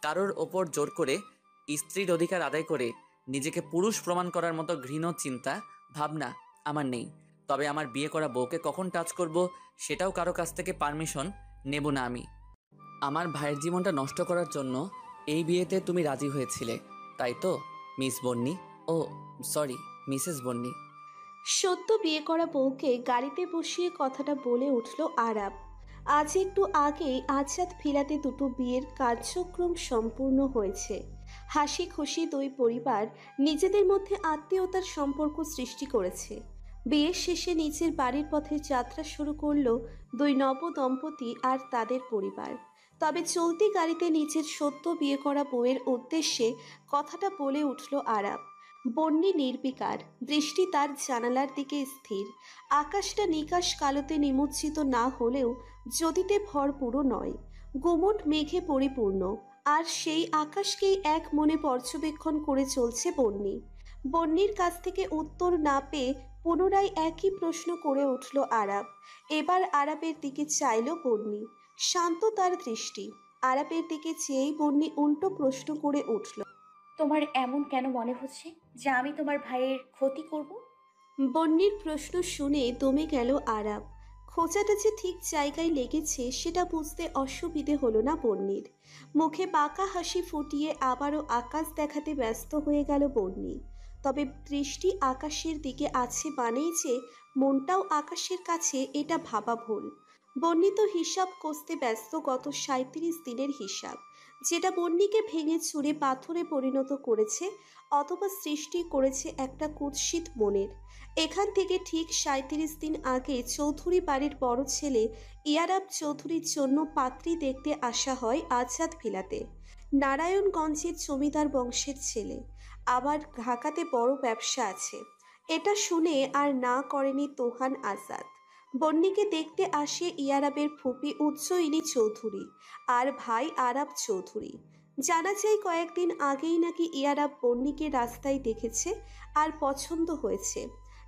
কারোর ওপর জোর করে স্ত্রীর অধিকার আদায় করে নিজেকে পুরুষ প্রমাণ করার মতো ঘৃণ চিন্তা ভাবনা আমার নেই। তবে আমার বিয়ে করা বউকে কখন টাচ করব সেটাও কারো কাছ থেকে পারমিশন নেব না আমি। আমার ভাইয়ের জীবনটা নষ্ট করার জন্য এই বিয়েতে তুমি রাজি হয়েছিলে, তাই তো মিস বন্নি? ও সরি, মিসেস বন্নি। সদ্য বিয়ে করা বউকে গাড়িতে বসিয়ে কথাটা বলে উঠল আরাব। আজ একটু আগেই আজাদ ভিলাতে দুটো বিয়ের কার্যক্রম সম্পূর্ণ হয়েছে। হাসি খুশি দুই পরিবার নিজেদের মধ্যে আত্মীয়তার সম্পর্ক সৃষ্টি করেছে। বিয়ের শেষে নিজের বাড়ির পথে যাত্রা শুরু করলো দুই নব দম্পতি আর তাদের পরিবার। তবে চলতি গাড়িতে নিজের সদ্য বিয়ে করা বউয়ের উদ্দেশ্যে কথাটা বলে উঠল আরাব। বন্যি নির্বিকার, দৃষ্টি তার জানালার দিকে স্থির। আকাশটা নিকাশ কালোতে নিমজ্জিত না হলেও জ্যোতিতে ভরপুরও নয়, গুমোট মেঘে পরিপূর্ণ। আর সেই আকাশকেই এক মনে পর্যবেক্ষণ করে চলছে বন্যি। বন্যির কাছ থেকে উত্তর না পেয়ে পুনরায় একই প্রশ্ন করে উঠল আরাব। এবার আরাবের দিকে চাইল বন্যি। শান্ত তার দৃষ্টি। আরাবের দিকে চেয়েই বন্যি উল্টো প্রশ্ন করে উঠল। তোমার এমন কেন মনে হচ্ছে যে আমি তোমার ভাইয়ের ক্ষতি করব? বন্যির প্রশ্ন শুনে দমে গেল আরাব। খোঁচাটা যে ঠিক জায়গায় লেগেছে সেটা বুঝতে অসুবিধে হলো না বন্যির। মুখে বাঁকা হাসি ফুটিয়ে আবারও আকাশ দেখাতে ব্যস্ত হয়ে গেল বন্যি। তবে দৃষ্টি আকাশের দিকে আছে মানেই যে মনটাও আকাশের কাছে, এটা ভাবা ভুল। বন্যি তো হিসাব কষতে ব্যস্ত গত ৩৭ দিনের হিসাব, যেটা বন্যিকে ভেঙে চুরে পাথরে পরিণত করেছে, অথবা সৃষ্টি করেছে একটা কুৎসিত মনের। এখান থেকে ঠিক ৩৭ দিন আগে চৌধুরী বাড়ির বড় ছেলে ইয়ারাব চৌধুরীর জন্য পাত্রী দেখতে আসা হয় আজাদ ভিলাতে। নারায়ণগঞ্জের জমিদার বংশের ছেলে, আবার ঢাকাতে বড় ব্যবসা আছে। এটা শুনে আর না করেনি তোহান আজাদ। বন্নিকে দেখতে আসে ইয়ারাবের ফুপি উজ্জয়িনী চৌধুরী আর ভাই আরাব চৌধুরী। জানা যায় কয়েকদিন আগেই নাকি ইয়ারাব বন্নিকে রাস্তায় দেখেছে আর পছন্দ হয়েছে।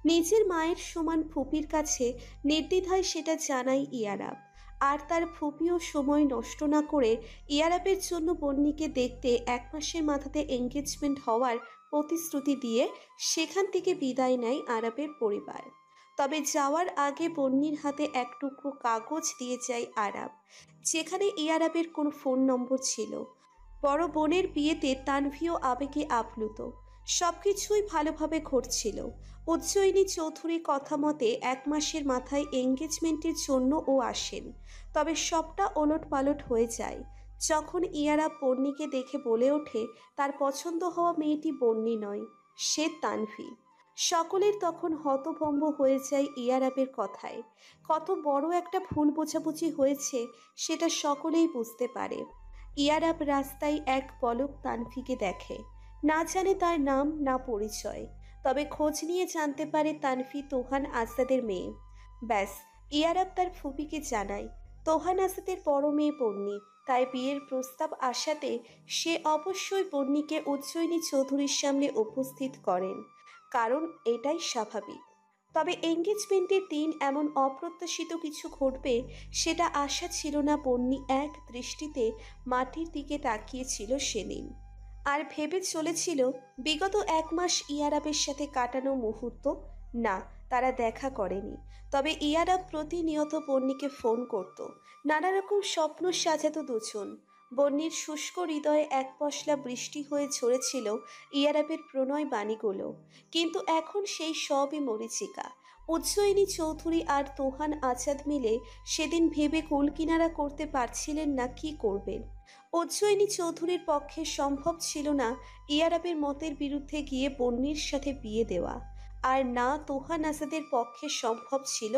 নিজের মায়ের সমান ফুপির কাছে নির্দ্বিধায় সেটা জানাই ইয়ারাব। আর তার ফুপিও সময় নষ্ট না করে ইয়ারাবের জন্য বন্নিকে দেখতে ১ মাসের মাথাতে এঙ্গেজমেন্ট হওয়ার প্রতিশ্রুতি দিয়ে সেখান থেকে বিদায় নেয় আরাবের পরিবার। তবে যাওয়ার আগে বন্নির হাতে এক টুকরো কাগজ দিয়ে যায় আরাব, যেখানে ইয়ারাবের কোনো ফোন নম্বর ছিল। বড় বোনের বিয়েতে তানভীও আবেগে আপ্লুত। সবকিছুই ভালোভাবে ঘটছিল। উজ্জয়িনী চৌধুরী কথা মতে ১ মাসের মাথায় এঙ্গেজমেন্টের জন্য ও আসেন। তবে সবটা ওলটপালট হয়ে যায় যখন ইয়ারাব বন্নিকে দেখে বলে ওঠে তার পছন্দ হওয়া মেয়েটি বন্নি নয়, সে তানভী। সকলের তখন হতভম্ব হয়ে যায় ইয়ারাবের কথায়। কত বড় একটা ভুল বোঝাবুঝি হয়েছে সেটা সকলেই বুঝতে পারে। ইয়ারাব রাস্তায় এক পলক তানভীকে দেখে, না জানে তার নাম না পরিচয়। তবে খোঁজ নিয়ে জানতে পারে তানভী তোহান আজাদের মেয়ে। ব্যাস, ইয়ারাব তার ফুপিকে জানায় তোহান আজাদের বড় মেয়ে বন্নি। তাই বিয়ের প্রস্তাব আসাতে সে অবশ্যই বন্নিকে উজ্জয়িনী চৌধুরীর সামনে উপস্থিত করেন, কারণ এটাই স্বাভাবিক। তবে এঙ্গেজমেন্টের দিন এমন অপ্রত্যাশিত কিছু ঘটবে সেটা আশা ছিল না। বন্নি এক দৃষ্টিতে মাটির দিকে তাকিয়েছিল সেদিন, আর ভেবে চলেছিল বিগত ১ মাস ইয়ারাবের সাথে কাটানো মুহূর্ত। না, তারা দেখা করেনি। তবে ইয়ারাব প্রতিনিয়ত বন্নিকে ফোন করত, নানা রকম স্বপ্ন সাজাতো দুজন। বন্নির শুষ্ক হৃদয়ে এক পশলা বৃষ্টি হয়ে ঝরেছিল ইয়ারাবের প্রণয় বাণীগুলো, কিন্তু এখন সেই সবই মরীচিকা। উজ্জয়িনী চৌধুরী আর তোহান আজাদ মিলে সেদিন ভেবে কুলকিনারা করতে পারছিলেন না কি করবেন। উজ্জয়িনী চৌধুরীর পক্ষে সম্ভব ছিল না ইয়ারাবের মতের বিরুদ্ধে গিয়ে বন্নির সাথে বিয়ে দেওয়া, আর না তোহান আজাদের পক্ষে সম্ভব ছিল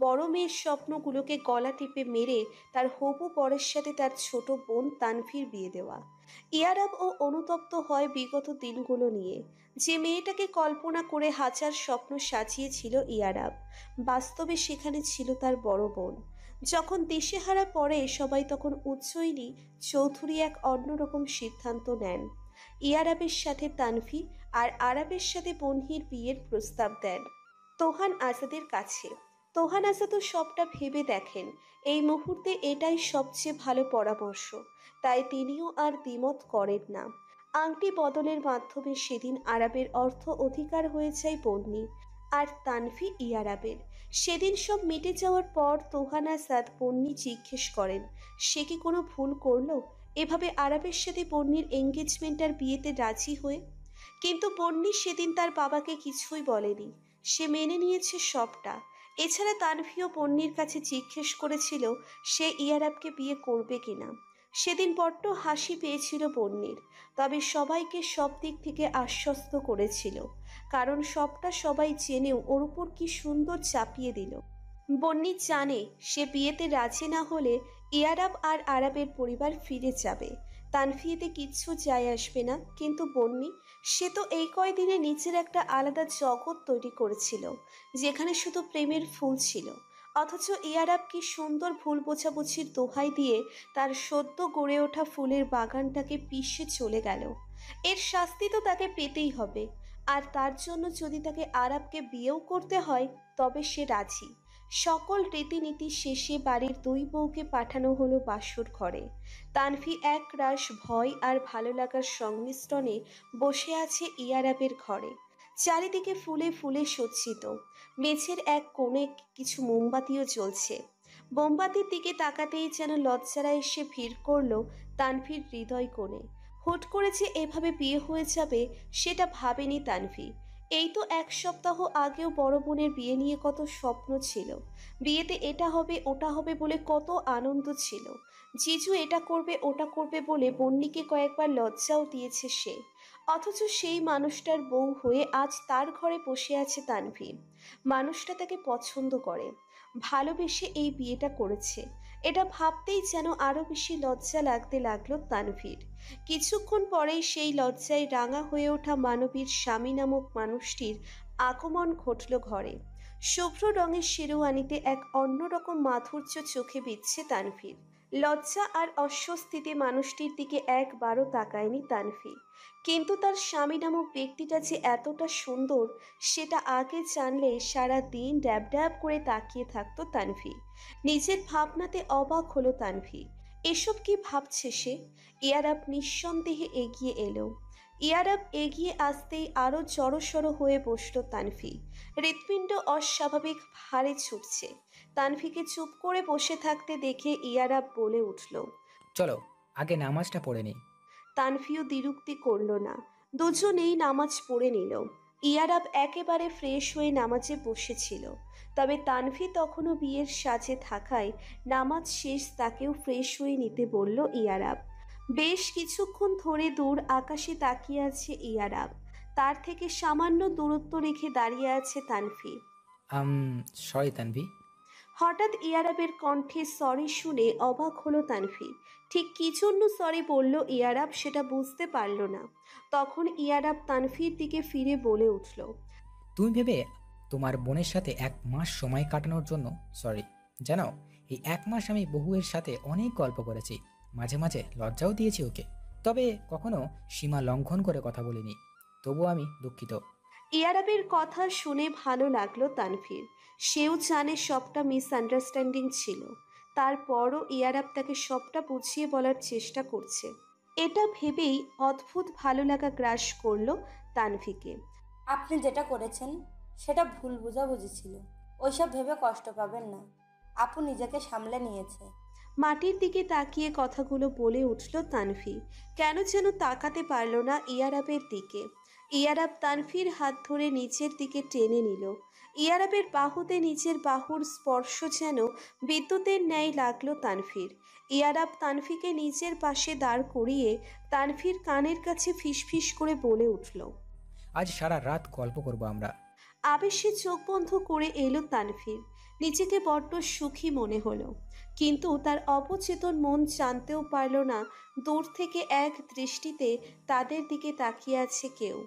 বড় মেয়ের স্বপ্নগুলোকে গলা টিপে মেরে তার হবু বরের সাথে তার ছোট বোন তানভীর বিয়ে দেওয়া। ইয়ারাব ও অনুতপ্ত হয় বিগত দিনগুলো নিয়ে। যে মেয়েটাকে কল্পনা করে হাজার স্বপ্ন সাজিয়েছিল ইয়ারাব, বাস্তবে সেখানে ছিল তার বড় বোন। যখন দিশেহারা পড়ে সবাই, তখন উজ্জয়িনী চৌধুরী এক অন্যরকম সিদ্ধান্ত নেন। ইয়ারাবের সাথে তানভী আর আরাবের সাথে বন্নির বিয়ের প্রস্তাব দেন তোহান আজাদের কাছে। তোহানাসা তো সবটা ভেবে দেখেন এই মুহূর্তে এটাই সবচেয়ে ভালো পরামর্শ, তাই তিনিও আর দ্বিমত করেন না। আংটি বদলের মাধ্যমে সেদিন আরাবের অর্থ অধিকার হয়ে যায় পন্নী, আর তানভি ইয়ারাবের। সেদিন সব মিটে যাওয়ার পর তোহানাসাদ পন্নী জিজ্ঞেস করেন সে কি কোনো ভুল করলো এভাবে আরাবের সাথে পন্নীর এঙ্গেজমেন্ট আর বিয়েতে রাজি হয়ে। কিন্তু পন্নী সেদিন তার বাবাকে কিছুই বলেনি, সে মেনে নিয়েছে সবটা। এছাড়া তানভীও পন্নীর কাছে জিজ্ঞেস করেছিল সে ইয়ারাবকে বিয়ে করবে কিনা। সেদিন বড্ড হাসি পেয়েছিল পন্নীর, তবে সবাইকে সব দিক থেকে আশ্বস্ত করেছিল, কারণ সবটা সবাই জেনেও ওর উপর কি সুন্দর চাপিয়ে দিল। বন্নি জানে সে বিয়েতে রাজি না হলে ইয়ারাব আর আরাবের পরিবার ফিরে যাবে, তানফিয়েতে কিচ্ছু যায় আসবে না। কিন্তু বন্নি, সে তো এই কয়দিনে নিজের একটা আলাদা জগৎ তৈরি করেছিল যেখানে শুধু প্রেমের ফুল ছিল। অথচ ইয়ারাব কি সুন্দর ভুল বোঝাবুঝির দোহাই দিয়ে তার সদ্য গড়ে ওঠা ফুলের বাগানটাকে পিষে চলে গেল। এর শাস্তি তো তাকে পেতেই হবে, আর তার জন্য যদি তাকে আরাবকে বিয়েও করতে হয় তবে সে রাজি। সকল রীতিনীতি শেষে বাড়ির দুই বউকে পাঠানো হলো বাসর ঘরে। তানভি এক রাশ ভয় আর ভালো লাগার সংমিশ্রণে বসে আছে ইয়ারাবের ঘরে। চারিদিকে ফুলে ফুলে সজ্জিত, মেঝের এক কোণে কিছু মোমবাতিও জ্বলছে। মোমবাতির দিকে তাকাতেই যেন লজ্জারা এসে ভিড় করলো তানভির হৃদয় কোণে। হুট করে যে এভাবে বিয়ে হয়ে যাবে সেটা ভাবেনি তানভি। এই তো এক সপ্তাহ আগেও বড় বোনের বিয়ে নিয়ে কত স্বপ্ন ছিল, বিয়েতে এটা হবে ওটা হবে বলে কত আনন্দ ছিল। জিজু এটা করবে ওটা করবে বলে বন্নিকে কয়েকবার লজ্জাও দিয়েছে সে। অথচ সেই মানুষটার বউ হয়ে আজ তার ঘরে বসে আছে তানভি। মানুষটা তাকে পছন্দ করে, ভালোবেসে এই বিয়েটা করেছে। এটা ভাবতেই যেন আরো বেশি লজ্জা লাগতে লাগলো তানভীর। কিছুক্ষণ পরেই সেই লজ্জায় রাঙা হয়ে ওঠা মানবীর স্বামী নামক মানুষটির আগমন ঘটল ঘরে। শুভ্র রঙের শেরওয়ানিতে এক অন্যরকম মাধুর্য চোখে বিচ্ছে তানভীর। লজ্জা আর অস্বস্তিতে মানুষটির দিকে একবারও তাকায়নি তানভি। কিন্তু তার স্বামী নামক ব্যক্তিটা যে এতটা সুন্দর সেটা আগে জানলে সারা দিন ড্যাব ড্যাব করে তাকিয়ে থাকতো তানভি। নিজের ভাবনাতে অবাক হলো তানভি। এসব কি ভাবছে সে? ইয়ারাব নিঃসন্দেহে এগিয়ে এলো। ইয়ারাব এগিয়ে আসতেই আরো জড়সড় হয়ে বসলো তানভি। হৃৎপিণ্ড অস্বাভাবিক হারে ছুটছে। তানভিকে চুপ করে বসে থাকতে দেখে ইয়ারাব বলে উঠল, চলো আগে নামাজটা পড়ে নিই। তানভিও দ্বিরুক্তি করল না। দুজনেই নামাজ পড়ে নিল। ইয়ারাব একেবারে ফ্রেশ হয়ে নামাজে বসেছিল, তবে তানভি তখনও বিয়ের সাজে থাকায় নামাজ শেষ তাকেও ফ্রেশ হয়ে নিতে বলল ইয়ারাব। বেশ কিছুক্ষণ ধরে দূর আকাশে তাকিয়ে আছে ইয়ারাব। তার থেকে সামান্য দূরত্ব রেখে দাঁড়িয়ে আছে তানভি। আম সরি তানভি। হঠাৎ ইয়ারাবের কণ্ঠে সরি শুনে অবাক হলো তানভি। ঠিক কি জন্য সরি বলল ইয়ারাব সেটা বুঝতে পারল না। তখন ইয়ারাব তানভির দিকে ফিরে বলে উঠল, তুমি ভেবে তোমার বোনের সাথে 1 মাস সময় কাটানোর জন্য সরি। জানো, এই 1 মাস আমি বহুয়ের সাথে অনেক গল্প করেছি, মাঝে মাঝে লজ্জাও দিয়েছি ওকে, তবে কখনো সীমা লঙ্ঘন করে কথা বলিনি। তবুও আমি দুঃখিত। ইয়ারাবের কথা শুনে ভালো লাগলো তানভীর। সেও জানে সবটা মিসআন্ডারস্ট্যান্ডিং ছিল, তারপরও ইয়ারাব তাকে সবটা বুঝিয়ে বলার চেষ্টা করছে। এটা ভেবেই অদ্ভুত ভালো লাগা গ্রাস করলো তানভীকে। আপনি যেটা করেছেন সেটা ভুল বোঝাবুঝি ছিল, ওইসব ভেবে কষ্ট পাবেন না। আপু নিজেকে সামলে নিয়েছে। মাটির দিকে তাকিয়ে কথাগুলো বলে উঠল তানভি। কেন যেন তাকাতে পারল না ইয়ারাবের দিকে। ইয়ারাব তানভির হাত ধরে নিচের দিকে টেনে নিল। ইয়ারাবের বাহুতে নিজের বাহুর স্পর্শ যেন বিদ্যুতের ন্যায় লাগলো তানভির। ইয়ারাব তানভিকে নিজের পাশে দাঁড় করিয়ে তানভির কানের কাছে ফিসফিস করে বলে উঠল, আজ সারা রাত গল্প করব আমরা। আবেশে চোখ বন্ধ করে এলো তানভীর। নিজেকে বড্ড সুখী মনে হলো, কিন্তু তার অবচেতন মন জানতেও পারল না দূর থেকে এক দৃষ্টিতে তাদের দিকে তাকিয়ে আছে কেউ।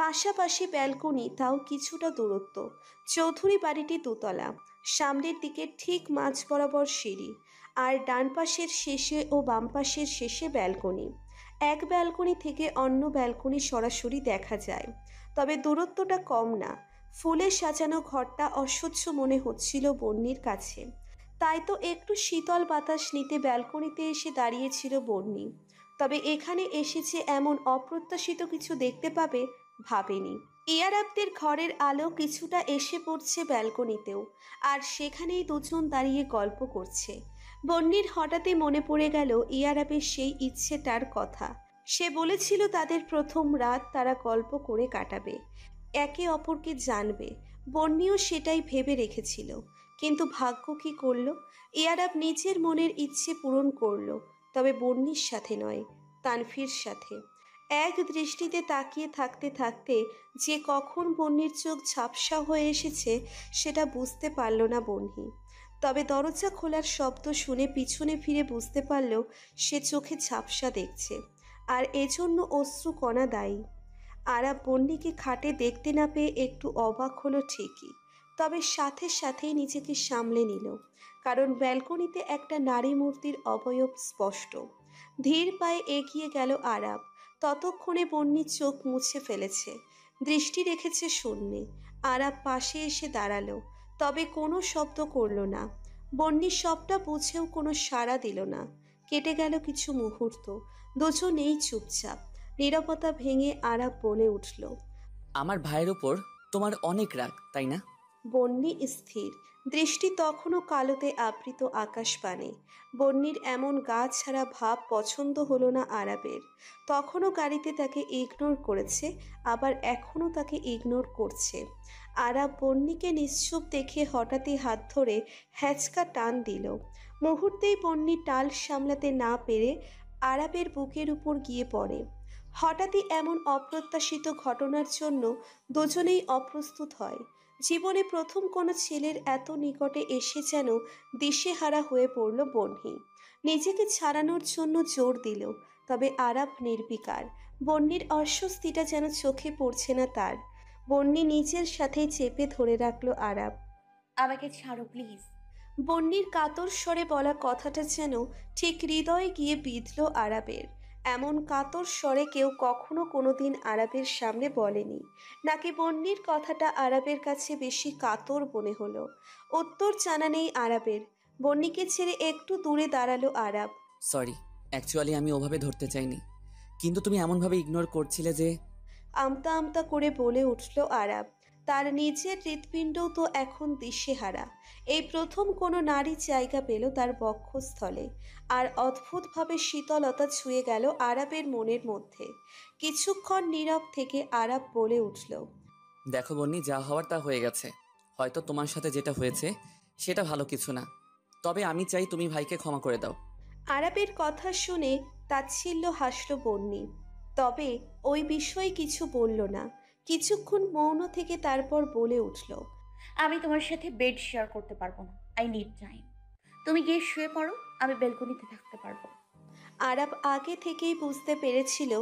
পাশাপাশি ব্যালকনি, তাও কিছুটা দূরত্ব। চৌধুরী বাড়িটি দোতলা, সামনের দিকে ঠিক মাঝ বরাবর সিঁড়ি, আর ডান পাশের শেষে ও বাম পাশের শেষে ব্যালকনি। এক ব্যালকনি থেকে অন্য ব্যালকনি সরাসরি দেখা যায়, তবে দূরত্বটা কম না। ফুলে সাজানো ঘরটা অসহ্য মনে হচ্ছিল বন্নির কাছে। তাই তো একটু শীতল বাতাস নিতে ব্যালকনিতে এসে দাঁড়িয়েছিল বন্নি। তবে এখানে এসেছে এমন অপ্রত্যাশিত কিছু দেখতে পাবে ভাবেনি। ইয়ারাবদের ঘরের আলো কিছুটা এসে পড়ছে ব্যালকনিতেও, আর সেখানেই দুজন দাঁড়িয়ে গল্প করছে। বন্নির হঠাৎই মনে পড়ে গেল ইয়ারাবের সেই ইচ্ছেটার কথা। সে বলেছিল তাদের প্রথম রাত তারা গল্প করে কাটাবে, একে অপরকে জানবে। বন্নিও সেটাই ভেবে রেখেছিল, কিন্তু ভাগ্য কি করলো, ইয়ারাব নিজের মনের ইচ্ছে পূরণ করলো, তবে বন্নির সাথে নয়, তানফির সাথে। এক দৃষ্টিতে তাকিয়ে থাকতে থাকতে যে কখন বন্নির চোখ ঝাপসা হয়ে এসেছে সেটা বুঝতে পারল না বন্নি। তবে দরজা খোলার শব্দ শুনে পিছনে ফিরে বুঝতে পারল সে চোখে ঝাপসা দেখছে, আর এজন্য অশ্রুকণা দায়ী। আরাব বন্নিকে খাটে দেখতে না পেয়ে একটু অবাক হলো ঠিকই, তবে সাথে সাথেই নিজেকে সামলে নিল, কারণ ব্যালকনিতে একটা নারী মূর্তির অবয়ব স্পষ্ট। ধীর পায়ে এগিয়ে গেল আরাব। ততক্ষণে বন্নি চোখ মুছে ফেলেছে, দৃষ্টি রেখেছে শূন্যে। আরাব পাশে এসে দাঁড়ালো, তবে কোনো শব্দ করল না। বন্নি সবটা বুঝেও কোনো সাড়া দিল না। কেটে গেল কিছু মুহূর্ত, দুজনেই চুপচাপ। নীরবতা ভেঙে আরাব বলে উঠল, আমার ভাইয়ের ওপর তোমার অনেক রাগ, তাই না? বন্নি স্থির, দৃষ্টি তখনও কালোতে আবৃত আকাশবাণে। বন্নির এমন গা ছাড়া ভাব পছন্দ হলো না আরাবের। তখনও গাড়িতে তাকে ইগনোর করেছে, আবার এখনও তাকে ইগনোর করছে। আরাব বন্নিকে নিশ্চুপ দেখে হঠাৎই হাত ধরে হ্যাচকা টান দিল। মুহূর্তেই বন্নি টাল সামলাতে না পেরে আরাবের বুকের উপর গিয়ে পড়ে। হঠাৎই এমন অপ্রত্যাশিত ঘটনার জন্য দুজনেই অপ্রস্তুত হয়। জীবনে প্রথম কোনো ছেলের এত নিকটে এসে যেন দিশেহারা হয়ে পড়ল বন্নি। নিজেকে ছাড়ানোর জন্য জোর দিল, তবে আরাব নির্বিকার। বন্নির অস্বস্তিটা যেন চোখে পড়ছে না তার। বন্নি নিজের সাথেই চেপে ধরে রাখলো আরাব। আমাকে ছাড়ো প্লিজ। বন্নির কাতর স্বরে বলা কথাটা যেন ঠিক হৃদয়ে গিয়ে বিঁধল আরাবের। এমন কাতর স্বরে কেউ কখনো কোনোদিন আরাবের সামনে বলেনি। নাকি বন্নির কথাটা আরাবের কাছে বেশি কাতর মনে হলো। উত্তর জানা নেই আরাবের। বন্নিকে ছেড়ে একটু দূরে দাঁড়ালো আরাব। সরি, অ্যাকচুয়ালি আমি ওভাবে ধরতে চাইনি, কিন্তু তুমি এমনভাবে ইগনোর করছিলে যে। আমতা আমতা করে বলে উঠল আরাব। তার নিজের হৃৎপিণ্ডও তো এখন দিশেহারা। এই প্রথম কোনো নারী জায়গা পেল তার বক্ষস্থলে, আর অদ্ভুতভাবে শীতলতা ছুঁয়ে গেল আরাবের মনের মধ্যে। কিছুক্ষণ নীরব থেকে আরাব বলে উঠল, দেখো বন্নি, যা হওয়ার তা হয়ে গেছে। হয়তো তোমার সাথে যেটা হয়েছে সেটা ভালো কিছু না, তবে আমি চাই তুমি ভাইকে ক্ষমা করে দাও। আরাবের কথা শুনে তাচ্ছিল্য হাসল বন্নি, তবে ওই বিষয়ে কিছু বলল না। কিছুক্ষণ মৌন থেকে তারপর বলে উঠল, আমি তোমার সাথে বেড শেয়ার করতে পারবো না। I need time. তুমি গিয়ে শুয়ে পড়ো, আমি বেলকনিতে থাকতে পারবো। আরাব আগে থেকেই বুঝতে পেরেছিল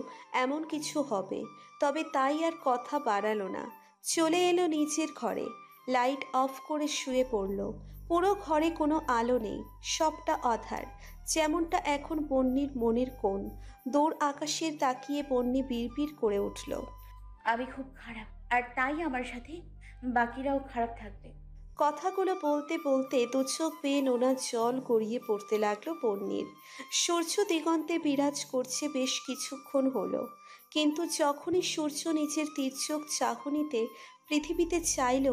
এমন কিছু হবে, তবে তাই আর কথা বাড়ালো না। চলে এলো নিজের ঘরে, লাইট অফ করে শুয়ে পড়ল। পুরো ঘরে কোনো আলো নেই, সবটা অধার, যেমনটা এখন বন্নির মনের কোণ। দূর আকাশের তাকিয়ে বন্নি বিড়বিড় করে উঠল, আমি খুব খারাপ, আর তাই আমার সাথে বাকিরাও খারাপ থাকবে। কথাগুলো বলতে বলতে দু চোখ বেয়ে নোনা জল গড়িয়ে পড়তে লাগলো বন্নির। সূর্য দিগন্তে বিরাজ করছে বেশ কিছুক্ষণ হলো, কিন্তু যখনই সূর্য নিজের তীর্যক চাহনিতে পৃথিবীতে চাইল,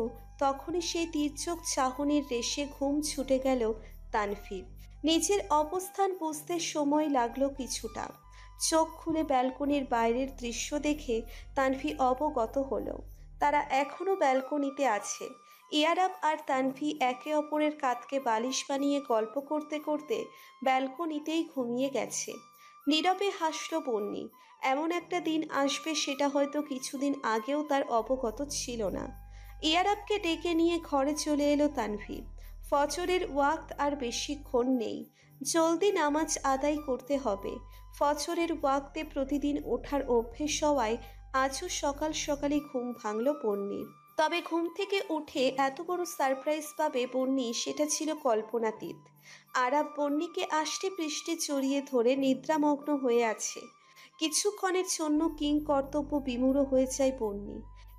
তখনই সেই তীর্যক চাহনির রেশে ঘুম ছুটে গেল তানফির। নিজের অবস্থান বুঝতে সময় লাগলো কিছুটা। চোখ খুলে ব্যালকনির বাইরের দৃশ্য দেখে তানভি অবগত হলো তারা এখনো ব্যালকনিতে আছে। ইয়ারাব আর তানভি একে অপরের কাঁধকে বালিশ বানিয়ে গল্প করতে করতে ব্যালকনিতেই ঘুমিয়ে গেছে। নীরবে হাসল বন্নি। এমন একটা দিন আসবে সেটা হয়তো কিছুদিন আগেও তার অবগত ছিল না। ইয়ারাবকে ডেকে নিয়ে ঘরে চলে এলো তানভি। ফজরের ওয়াক্ত আর বেশিক্ষণ নেই, জলদি নামাজ আদায় করতে হবে। ফজরের ওয়াক্তে প্রতিদিন ওঠার অভ্যেস হওয়ায় আজও সকাল সকালে ঘুম ভাঙল বন্নির। তবে ঘুম থেকে উঠে এত বড় সারপ্রাইজ পাবে বন্নি, সেটা ছিল কল্পনাতীত। আরাব বন্নিকে আষ্টে পৃষ্ঠে জড়িয়ে ধরে নিদ্রামগ্ন হয়ে আছে। কিছুক্ষণের জন্য কিং কর্তব্য বিমূঢ় হয়ে যায় বন্নি।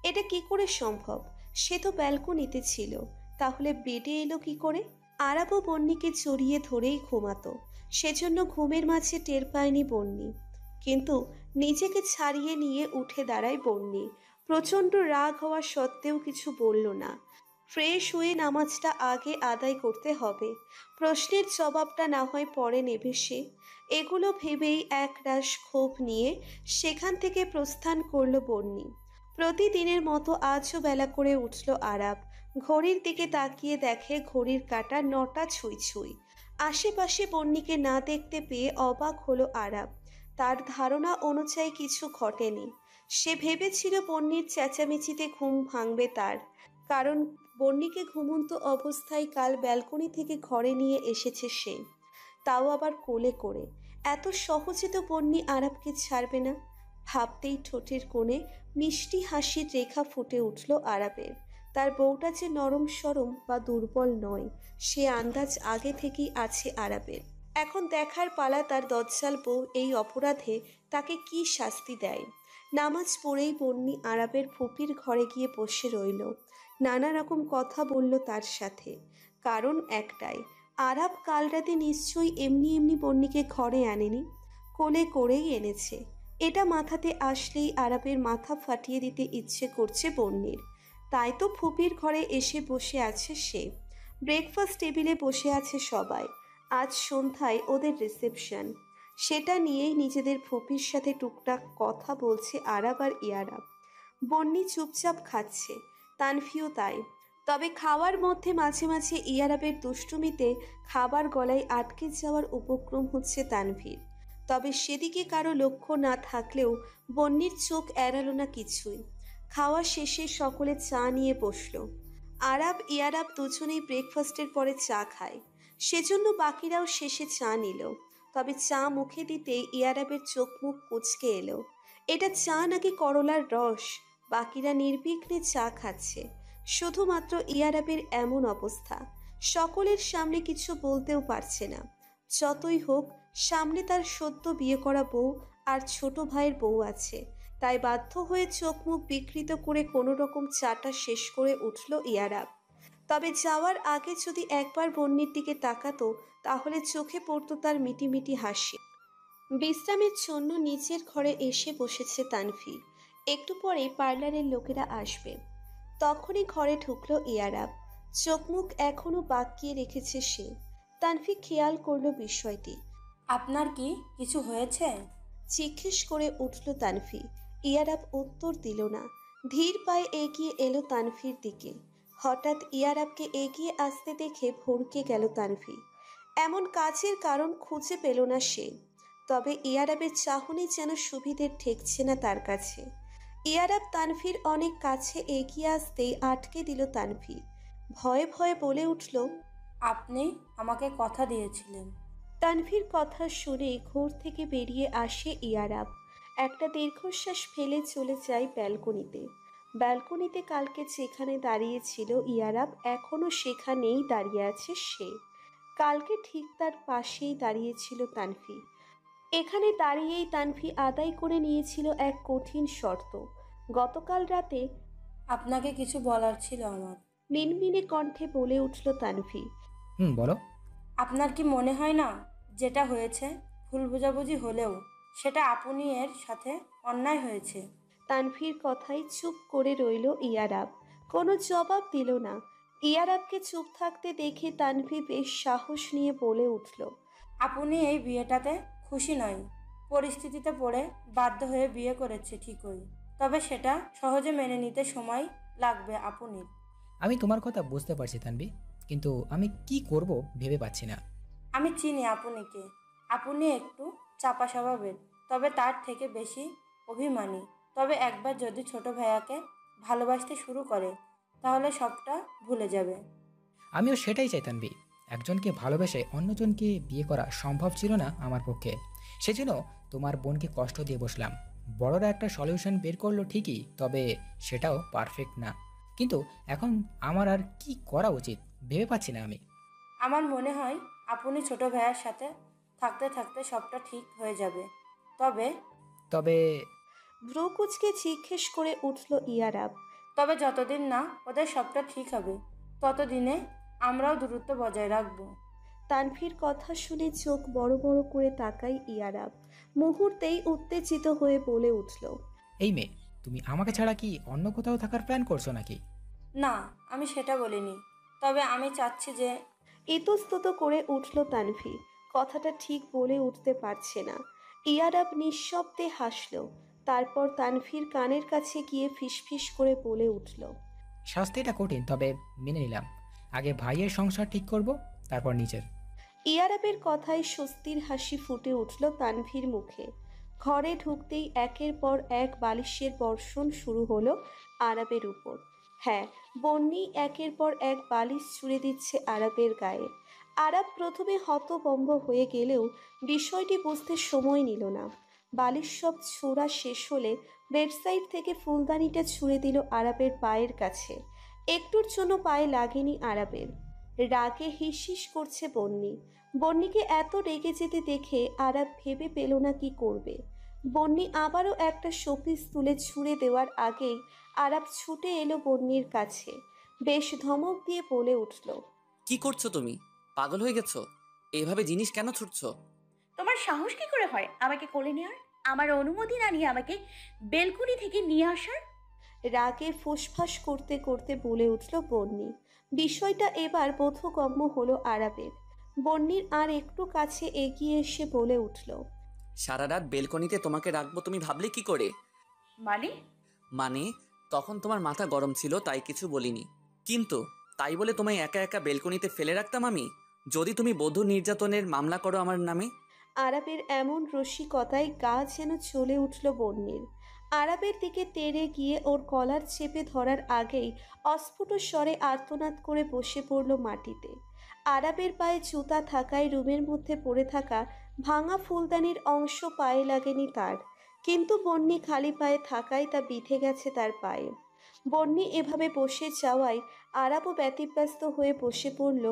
এটা কি করে সম্ভব? সে তো ব্যালকনিতে ছিল, তাহলে বেডে এলো কি করে? আরাবও বন্নিকে জড়িয়ে ধরেই ঘুমাতো, সেজন্য ঘুমের মাঝে টের পায়নি বন্নি। কিন্তু নিজেকে ছাড়িয়ে নিয়ে উঠে দাঁড়ায় বন্নি। প্রচণ্ড রাগ হওয়া সত্ত্বেও কিছু বলল না। ফ্রেশ হয়ে নামাজটা আগে আদায় করতে হবে, প্রশ্নের জবাবটা না হয় পরে নেবে সে। এগুলো ভেবেই একরাশ ক্ষোভ নিয়ে সেখান থেকে প্রস্থান করলো বন্নি। প্রতিদিনের মতো আজও বেলা করে উঠল আরাব। ঘড়ির দিকে তাকিয়ে দেখে ঘড়ির কাঁটা 9টা ছুঁই ছুঁই। আশেপাশে বন্নিকে না দেখতে পেয়ে অবাক হলো আরাব। তার ধারণা অনুযায়ী কিছু ঘটেনি। সে ভেবেছিল বন্নির চেঁচামেচিতে ঘুম ভাঙবে তার, কারণ বন্নিকে ঘুমন্ত অবস্থায় কাল ব্যালকনি থেকে ঘরে নিয়ে এসেছে সে, তাও আবার কোলে করে। এত সহজে তো বন্নি আরাবকে ছাড়বে না। ভাবতেই ঠোঁটের কোণে মিষ্টি হাসির রেখা ফুটে উঠল আরাবের। তার বউটা যে নরম সরম বা দুর্বল নয়, সে আন্দাজ আগে থেকেই আছে আরাবের। এখন দেখার পালা তার দজ্জাল বউ এই অপরাধে তাকে কি শাস্তি দেয়। নামাজ পড়েই বন্নি আরাবের ফুপির ঘরে গিয়ে বসে রইল। নানা রকম কথা বলল তার সাথে, কারণ একটাই, আরাব কাল রাতে নিশ্চয়ই এমনি এমনি বন্নিকে ঘরে আনেনি, কোলে করেই এনেছে। এটা মাথাতে আসলেই আরাবের মাথা ফাটিয়ে দিতে ইচ্ছে করছে বন্নির। তাই তো ফুপির ঘরে এসে বসে আছে সে। ব্রেকফাস্ট টেবিলে বসে আছে সবাই। আজ সন্ধ্যায় ওদের রিসেপশন, সেটা নিয়েই নিজেদের ফুপির সাথে টুকটাক কথা বলছে আরাব আর ইয়ারাব। বন্নি চুপচাপ খাচ্ছে, তানফিও তাই। তবে খাওয়ার মধ্যে মাঝে মাঝে ইয়ারাবের দুষ্টুমিতে খাবার গলায় আটকে যাওয়ার উপক্রম হচ্ছে তানভীর। তবে সেদিকে কারো লক্ষ্য না থাকলেও বন্নির চোখ এড়ালো না কিছুই। খাওয়া শেষে সকলে চা নিয়ে বসলো। আরাব ইয়ারাব দুজনেই ব্রেকফাস্টের পরে চা খায়, সেজন্য বাকিরাও শেষে চা নিল। তবে চা মুখে দিতেই ইয়ারাবের চোখ মুখ কুঁচকে এলো। এটা চা নাকি করলার রস? বাকিরা নির্বিঘ্নে চা খাচ্ছে, শুধুমাত্র ইয়ারাবের এমন অবস্থা, সকলের সামনে কিছু বলতেও পারছে না। যতই হোক, সামনে তার সদ্য বিয়ে করা বউ আর ছোট ভাইয়ের বউ আছে, তাই বাধ্য হয়ে চোখ মুখ বিকৃত করে কোনো রকম চাটা শেষ করে উঠল ইয়ারাব। তবে যাওয়ার আগে যদি একবার বন্নির দিকে তাকাতো, তাহলে চোখে পড়তো তার মিটিমিটি হাসি। বিশ্রামের জন্য নিচের ঘরে এসে বসেছে তানফি। একটু পরে পার্লারের লোকেরা আসবে। তখনই ঘরে ঢুকলো ইয়ারাব। চোখ মুখ এখনো বাঁকিয়ে রেখেছে সে। তানফি খেয়াল করলো বিষয়টি। আপনার কি কিছু হয়েছে? জিজ্ঞেস করে উঠল তানফি। ইয়ারাব উত্তর দিল না। ধীর পায়ে এগিয়ে এলো তানফির দিকে। হঠাৎ ইয়ারাবকে এগিয়ে আসতে দেখে ভড়কে গেল তানফি। এমন কাজের কারণ খুঁজে পেল না সে। তবে ইয়ারাবের চাহনি যেন সুবিধের ঠেকছে না তার কাছে। ইয়ারাব তানফির অনেক কাছে এগিয়ে আসতেই আটকে দিল তানফি। ভয়ে ভয়ে বলে উঠল, আপনি আমাকে কথা দিয়েছিলেন। তানভীর কথা শুনে ঘোর থেকে বেরিয়ে আসে ইয়ারাব। একটা দীর্ঘশ্বাস ফেলে চলে যায় ব্যালকনিতে। ব্যালকনিতে কালকে যেখানে দাঁড়িয়েছিল ইয়ারাব, এখনো সেখানেই দাঁড়িয়ে আছে সে। কালকে ঠিক তার পাশেই দাঁড়িয়েছিল তানভি। এখানে দাঁড়িয়েই তানভি আদায় করে নিয়েছিল এক কঠিন শর্ত। গতকাল রাতে আপনাকে কিছু বলার ছিল আমার। মিনমিনে কণ্ঠে বলে উঠল তানভি। বলো। আপনার কি মনে হয় না যেটা হয়েছে ভুল বোঝাবুঝি হলেও সেটা আপনি এর সাথে অন্যায় হয়েছে? তানভীর কথাই চুপ করে রইল ইয়ারাব, কোনো জবাব দিল না। ইয়ারাবকে চুপ থাকতে দেখে তানভী বেশ সাহস নিয়ে বলে উঠল, আপনি এই বিয়েটাতে খুশি নয়, পরিস্থিতিতে পড়ে বাধ্য হয়ে বিয়ে করেছে ঠিকই, তবে সেটা সহজে মেনে নিতে সময় লাগবে আপনি। আমি তোমার কথা বুঝতে পারছি তানবি, কিন্তু আমি কি করব ভেবে পাচ্ছি না। আমি চিনি আপুনিকে। আপনি একটু চাপা স্বভাবের, তবে তার থেকে বেশি অভিমানী। তবে একবার যদি ছোট ভাইয়াকে ভালোবাসতে শুরু করে তাহলে সবটা ভুলে যাবে। আমিও সেটাই চাই তানবি। একজনকে ভালোবেসে অন্যজনকে বিয়ে করা সম্ভব ছিল না আমার পক্ষে। সেজন্য তোমার বোনকে কষ্ট দিয়ে বসলাম। বড়রা একটা সলিউশন বের করলো ঠিকই, তবে সেটাও পারফেক্ট না। কিন্তু এখন আমার আর কি করা উচিত ভেবে পাচ্ছি না আমি। আমার মনে হয় আপনি ছোট ভাইয়ার সাথে থাকতে থাকতে সবটা ঠিক হয়ে যাবে। তবে তবে ভ্রু কুচকে জিজ্ঞেস করে উঠল ইয়ারাব। তবে যতদিন না ওদের সবটা ঠিক হবে ততদিনে আমরাও দূরত্ব বজায় রাখবো। তানভীর কথা শুনে চোখ বড় বড় করে তাকায় ইয়ারাব। মুহূর্তেই উত্তেজিত হয়ে বলে উঠল, এই মেয়ে, তুমি আমাকে ছাড়া কি অন্য কোথাও থাকার প্ল্যান করছো নাকি? না, আমি সেটা বলিনি। তবে আমি চাচ্ছি যে ইতস্তত করে উঠল তানভীর। কথাটা ঠিক বলে উঠতে পারছে না। ইয়ারাব নিঃশব্দে হাসল। তারপর তানভীর কানের কাছে গিয়ে ফিসফিস করে বলে উঠল, শাস্তিটা কঠিন, তবে মেনে নিলাম। আগে ভাইয়ের সংসার ঠিক করব, তারপর নিজের। ইয়ারাবের কথায় স্বস্তির হাসি ফুটে উঠল তানভীর মুখে। ঘরে ঢুকতেই একের পর এক বালিশের বর্ষণ শুরু হলো আরাবের উপর। হ্যাঁ, বন্যি একের পর এক বালিশ ছুঁড়ে দিচ্ছে আরাবের গায়ে। আরাব প্রথমে হতভম্ব হয়ে গেলেও বিষয়টি বুঝতে সময় নিল না। বালিশ সব ছোড়া শেষ হলে বেডসাইড থেকে ফুলদানিটা ছুঁড়ে দিল আরাবের পায়ের কাছে। একটুর জন্য পায়ে লাগেনি আরাবের। রাগে হিসহিস করছে বন্যি। বন্যিকে এত রেগে যেতে দেখে আরাব ভেবে পেল না কি করবে। বন্যি আবারও একটা শোপিস তুলে ছুঁড়ে দেওয়ার আগেই আরাব ছুটে এলো বন্যির কাছে। বেশ ধমক দিয়ে বলে উঠল, কি করছো তুমি? পাগল হয়ে গেছো? এইভাবে জিনিস কেন ছুটছো? তোমার সাহস কি করে হয় আমাকে কোলে নেওয়ার, আমার অনুমতি না নিয়ে আমাকে বেলকুনি থেকে নিয়ে আসার? রাগে ফুসফাস করতে করতে বলে উঠল বন্যি। বিষয়টা এবার বোধগম্য হলো আরাবের। বন্যির আর একটু কাছে এগিয়ে এসে বলে উঠল, সারা রাত বেলকনিতে তোমাকে রাখবো তুমি ভাবলে কি করে? মানে? মানে, তখন তোমার মাথা গরম ছিল তাই কিছু বলিনি, কিন্তু তাই বলে তোমায় একা একা বেলকনিতে ফেলে রাখতাম আমি? যদি তুমি বধূ নির্যাতনের মামলা করো আমার নামে? আরাবের এমন রসিকতায় গা যেন চলে উঠল বন্যির। আরাবের দিকে তেড়ে গিয়ে ওর কলার চেপে ধরার আগেই অস্ফুট স্বরে আর্তনাদ করে বসে পড়ল মাটিতে। আরাবের পায়ে জুতা থাকায় রুমের মধ্যে পড়ে থাকা ভাঙা ফুলদানির অংশ পায়ে লাগেনি তার, কিন্তু বন্যি খালি পায়ে থাকায় তা বিঁধে গেছে তার পায়ে। বন্যি এভাবে বসে যাওয়ায় আরাবও ব্যতিব্যস্ত হয়ে বসে পড়ল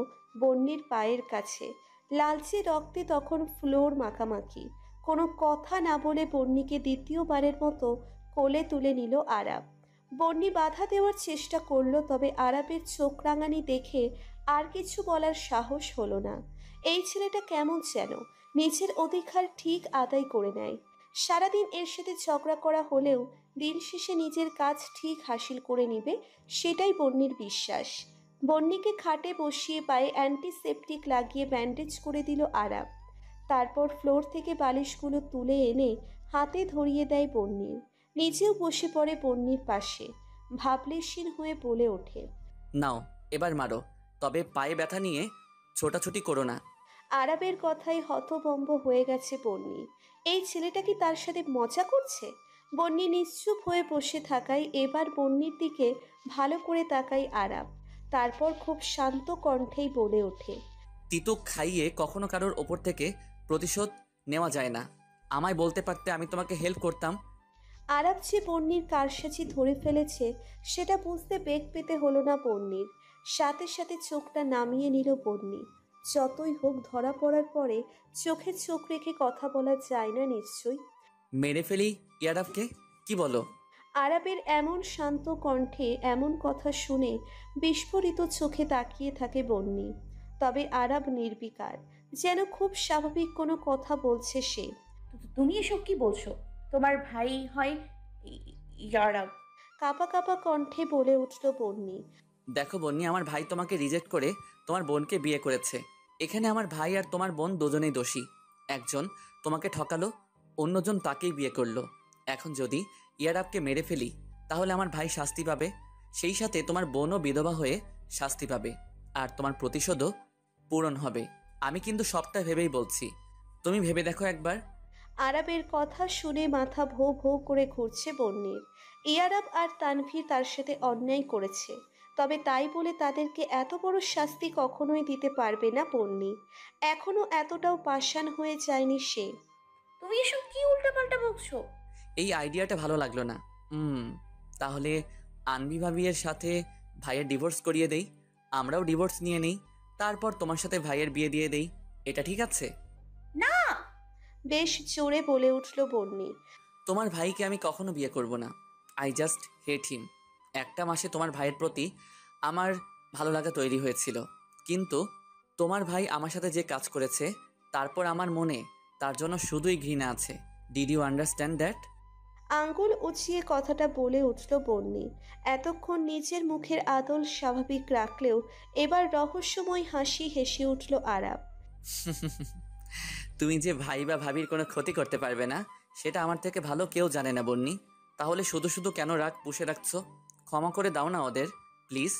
বন্যির পায়ের কাছে। লালচে রক্তে তখন ফ্লোর মাখামাখি। কোনো কথা না বলে বন্যিকে দ্বিতীয়বারের মতো কোলে তুলে নিল আরাব। বন্যি বাধা দেওয়ার চেষ্টা করলো, তবে আরাবের চোখ রাঙানি দেখে আর কিছু বলার সাহস হলো না। এই ছেলেটা কেমন যেন নিজের অধিকার ঠিক আদায় করে নেয়। সারাদিন এর সাথে ঝগড়া করা হলেও দিন শেষে নিজের কাজ ঠিক হাসিল করে নিবে, সেটাই বন্যির বিশ্বাস। বন্যিকে খাটে বসিয়ে পায়ে অ্যান্টিসেপটিক লাগিয়ে ব্যান্ডেজ করে দিল আরাব। তারপর ফ্লোর থেকে বালিশগুলো তুলে এনে হাতে ধরিয়ে দেয় বন্যির। নিজেও বসে পড়ে বন্যির পাশে। ভাবলেশীন হয়ে বলে ওঠে, নাও, এবার মারো, তবে পায়ে ব্যথা নিয়ে ছোটাছুটি করো না। আরাবের কথায় হতভম্ব হয়ে গেছে বন্যি। এই ছেলেটা কি তার সাথে মজা করছে? বন্যি নিশ্চুপ হয়ে বসে থাকায় এবার বন্যির দিকে ভালো করে তাকাই আরাব। তারপর খুব শান্ত কণ্ঠেই বলে ওঠে, তিতো খাইয়ে কখনো কারোর ওপর থেকে প্রতিশোধ নেওয়া যায় না। আমায় বলতে পারতে, আমি তোমাকে হেল্প করতাম। আরাব যে বন্যির কারসাজি ধরে ফেলেছে সেটা বুঝতে বেগ পেতে হলো না বন্যির। সাথে সাথে চোখটা নামিয়ে নিল বন্যি। যতই হোক ধরা পড়ার পরে চোখে চোখ রেখে কথা বলা যায় না নিশ্চয়ই। মেরে ফেলি ইয়ারাফকে, কি বলো? আরাবের এমন শান্ত কণ্ঠে এমন কথা শুনে বিস্ফোরিত চোখে তাকিয়ে থাকে বন্যি। তবে আরাব নির্বিকার, যেন খুব স্বাভাবিক কোনো কথা বলছে সে। তুমি এসব কি বলছো? তোমার ভাই হয় ইয়ারাব। কাঁপা কাঁপা কণ্ঠে বলে উঠল বন্যি। দেখো বন্নি, আমার ভাই তোমাকে রিজেক্ট করে তোমার বোনকে বিয়ে করেছে। এখানে আমার ভাই আর তোমার বোন দুজনেই দোষী। একজন তোমাকে ঠকালো, অন্যজন তাকেই বিয়ে করলো। এখন যদি ইয়ারাবকে মেরে ফেলি তাহলে আমার ভাই শাস্তি পাবে, সেই সাথে তোমার বোনও বিধবা হয়ে শাস্তি পাবে, আর তোমার প্রতিশোধও পূরণ হবে। আমি কিন্তু সবটা ভেবেই বলছি, তুমি ভেবে দেখো একবার। আরাবের কথা শুনে মাথা ভো ভো করে ঘুরছে বন্যির। ইয়ারাব আর তানভীর তার সাথে অন্যায় করেছে, তবে তাই বলে তাদেরকে এত বড় শাস্তি কখনোই দিতে পারবে না বন্যি। এখনো এতটাও পাষাণ হয়ে যায়নি সে। তুমি এসব কি উল্টাপাল্টা বকছো? এই আইডিয়াটা ভালো লাগলো না। তাহলে আনবি ভাবিয়ের সাথে ভাইয়ের ডিভোর্স করিয়ে দেই, আমরাও ডিভোর্স নিয়ে নেই, তারপর তোমার সাথে ভাইয়ের বিয়ে দিয়ে দেই। এটা ঠিক আছে? না। বেশ জোরে বলে উঠল বন্যি। তোমার ভাইকে আমি কখনো বিয়ে করব না। আই জাস্ট হেট হিম। একটা মাসে তোমার ভাইয়ের প্রতি আমার ভালো লাগা তৈরি হয়েছিল, কিন্তু তোমার ভাই আমার সাথে যে কাজ করেছে তারপর আমার মনে তার জন্য শুধুই ঘৃণা আছে। Did you understand that? আঙ্গুল উঁচিয়ে কথাটা বলে উঠল বন্যি। এতক্ষণ নিজের মুখের আদল স্বাভাবিক রাখলেও এবার রহস্যময় হাসি হেসে উঠল আরাব। তুমি যে ভাই বা ভাবির কোনো ক্ষতি করতে পারবে না সেটা আমার থেকে ভালো কেউ জানে না বন্নি। তাহলে শুধু শুধু কেন রাগ পুষে রাখছো? ক্ষমা করে দাও না ওদের, প্লিজ।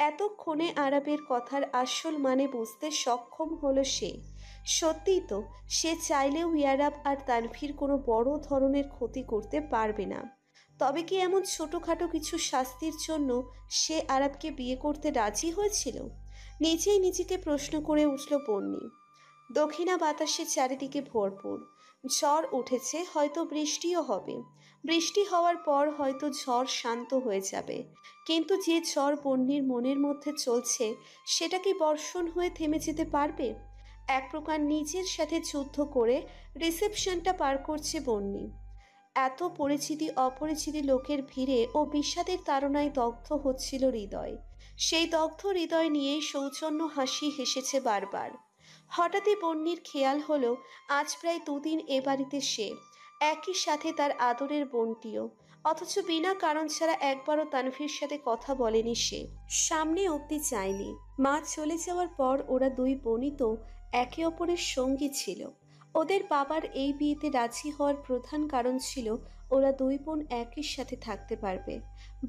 এতক্ষণে আরাবের কথার আসল মানে বুঝতে সক্ষম হলো সে। সত্যিই তো, সে চাইলেও ইয়ারাব আর তানভীর কোনো বড় ধরনের ক্ষতি করতে পারবে না। তবে কি এমন ছোটখাটো কিছু শাস্তির জন্য সে আরাবকে বিয়ে করতে রাজি হয়েছিল? নিজেই নিজেকে প্রশ্ন করে উঠল বন্যি। দক্ষিণা বাতাসে চারিদিকে ভরপুর। ঝড় উঠেছে, হয়তো বৃষ্টিও হবে। বৃষ্টি হওয়ার পর হয়তো ঝড় শান্ত হয়ে যাবে। কিন্তু যে ঝড় বন্যির মনের মধ্যে চলছে সেটা কি বর্ষণ হয়ে থেমে যেতে পারবে? এক প্রকার নিজের সাথে যুদ্ধ করে রিসেপশনটা পার করছে বন্যি। এত পরিচিতি অপরিচিতি লোকের ভিড়ে ও বিষাদের তাড়নায় দগ্ধ হচ্ছিল হৃদয়। সেই দগ্ধ হৃদয় নিয়েই সৌজন্য হাসি হেসেছে বারবার। হঠাৎই বন্যির খেয়াল হলো আজ প্রায় 2 দিন এ বাড়িতে সে, একই সাথে তার আদরের বোনটিও। অথচ বিনা কারণ ছাড়া একবারও তানভীর সাথে কথা বলেনি সে, সামনে অবধি চায়নি। মা চলে যাওয়ার পর ওরা দুই বোনই তো একে অপরের সঙ্গী ছিল। ওদের বাবার এই বিয়েতে রাজি হওয়ার প্রধান কারণ ছিল ওরা দুই বোন একই সাথে থাকতে পারবে।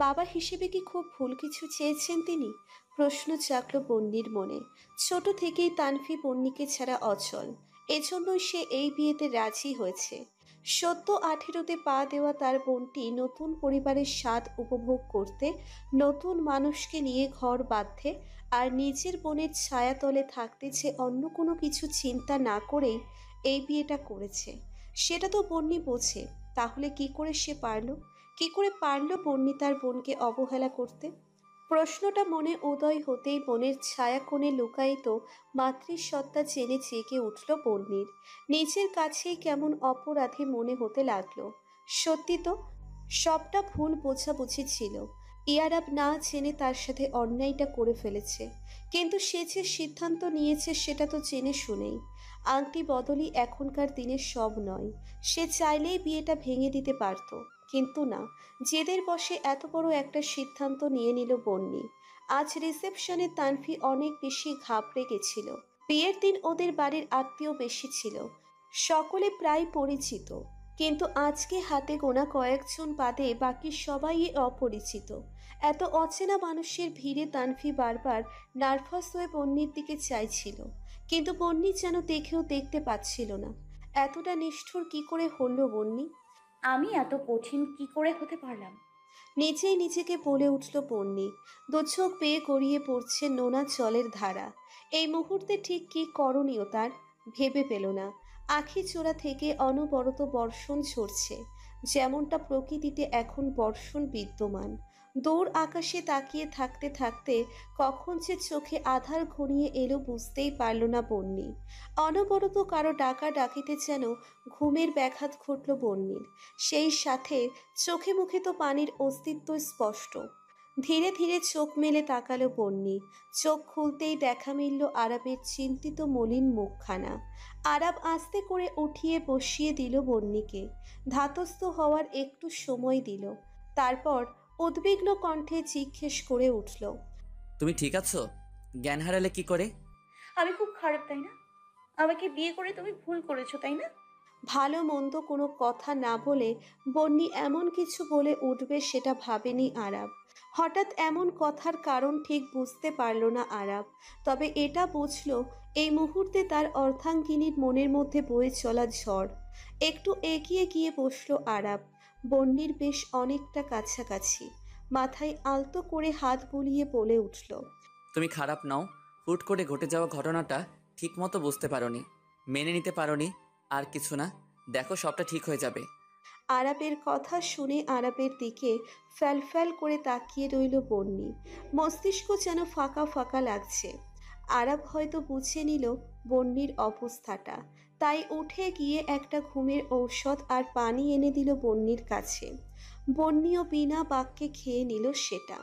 বাবা হিসেবে কি খুব ভুল কিছু চেয়েছেন তিনি? প্রশ্ন জাগল বন্যির মনে। ছোট থেকেই তানভি বন্যিকে ছাড়া অচল, এজন্যই সে এই বিয়েতে রাজি হয়েছে। সদ্য 18তে পা দেওয়া তার বোনটি নতুন পরিবারের স্বাদ উপভোগ করতে, নতুন মানুষকে নিয়ে ঘর বাঁধতে আর নিজের বোনের ছায়াতলে থাকতে, যে অন্য কোনো কিছু চিন্তা না করেই এই বিয়েটা করেছে। সেটা তো বন্যি বোঝে। তাহলে কি করে সে পারলো, কি করে পারলো বন্যি তার বোনকে অবহেলা করতে? প্রশ্নটা মনে উদয় হতেই বোনের ছায়া কোণে লুকায়িত মাতৃসত্তা জেনে জেগে উঠল বন্যির। নিজের কাছেই কেমন অপরাধী মনে হতে লাগলো। সত্যি তো, সবটা ভুল বোঝাবুঝি ছিল। ইয়ারাব না জেনে তার সাথে অন্যায়টা করে ফেলেছে, কিন্তু সে যে সিদ্ধান্ত নিয়েছে সেটা তো জেনে শুনেই। আংটি বদলই এখনকার দিনের সব নয়। সে চাইলেই বিয়েটা ভেঙে দিতে পারত, কিন্তু না, জেদের বশে এত বড় একটা সিদ্ধান্ত নিয়ে নিল বন্যি। আজ রিসেপশনে তানভি অনেক বেশি ঘাবড়ে গেছিল। বিয়ের দিন ওদের বাড়ির আত্মীয় বেশি ছিল, সকলে প্রায় পরিচিত, কিন্তু আজকে হাতে গোনা কয়েকজন বাদে বাকি সবাই অপরিচিত। এত অচেনা মানুষের ভিড়ে তানভি বারবার নার্ভাস হয়ে বন্যির দিকে চাইছিল, কিন্তু বন্যি যেন দেখেও দেখতে পাচ্ছিল না। এতটা নিষ্ঠুর কি করে হলো বন্যি? আমি এত কঠিন কি করে হতে পারলাম? নিজেই নিজেকে বলে উঠল বন্যি। দু চোখ বেয়ে গড়িয়ে পড়ছে নোনা জলের ধারা। এই মুহূর্তে ঠিক কি করণীয় তার ভেবে পেল না। আখি চোরা থেকে অনবরত বর্ষণ ঝরছে, যেমনটা প্রকৃতিতে এখন বর্ষণ বিদ্যমান। দূর আকাশে তাকিয়ে থাকতে থাকতে কখন যে চোখে আধার ঘনিয়ে এলো বুঝতেই পারল না বন্যি। অনবরত কারো ডাকা ডাকিতে যেন ঘুমের ব্যাঘাত ঘটল বন্যির। সেই সাথে চোখে মুখে তো পানির অস্তিত্ব স্পষ্ট। ধীরে ধীরে চোখ মেলে তাকালো বন্যি। চোখ খুলতেই দেখা মিলল আরাবের চিন্তিত মলিন মুখখানা। আরাব আস্তে করে উঠিয়ে বসিয়ে দিল বন্যিকে। ধাতস্থ হওয়ার একটু সময় দিল, তারপর উদ্বিগ্ন কণ্ঠে জিজ্ঞেস করে উঠল, তুমি ঠিক আছো? জ্ঞান হারালে কি করে? আমি খুব খারাপ, তাই না? আমাকে বিয়ে করে তুমি ভুল করেছো, তাই না? ভালো মন্দ কোনো কথা না বলে বন্যি এমন কিছু বলে উঠবে সেটা ভাবেনি আরাব। হঠাৎ এমন কথার কারণ ঠিক বুঝতে পারল না আরাব, তবে এটা বুঝলো এই মুহূর্তে তার অর্ধাঙ্গিনীর মনের মধ্যে বয়ে চলা ঝড়। একটু এগিয়ে গিয়ে বসলো আরাব, বন্যির বেশ অনেকটা কাছাকাছি। মাথায় আলতো করে হাত বুলিয়ে বলে উঠল, তুমি খারাপ নাও, হুট করে ঘটে যাওয়া ঘটনাটা ঠিক মতো বুঝতে পারোনি, মেনে নিতে পারোনি, আর কিছু না। দেখো সবটা ঠিক হয়ে যাবে। আরাবের কথা শুনে আরাবের দিকে ফ্যাল করে তাকিয়ে রইল বন্যি। মস্তিষ্ক যেন ফাঁকা ফাঁকা লাগছে। আরাব হয়তো বুঝে নিল বন্যির অবস্থাটা, তাই উঠে গিয়ে একটা ঘুমের ঔষধ আর পানি এনে দিল বন্নির কাছে। বন্নিও বিনা বাক্যে খেয়ে নিল সেটা।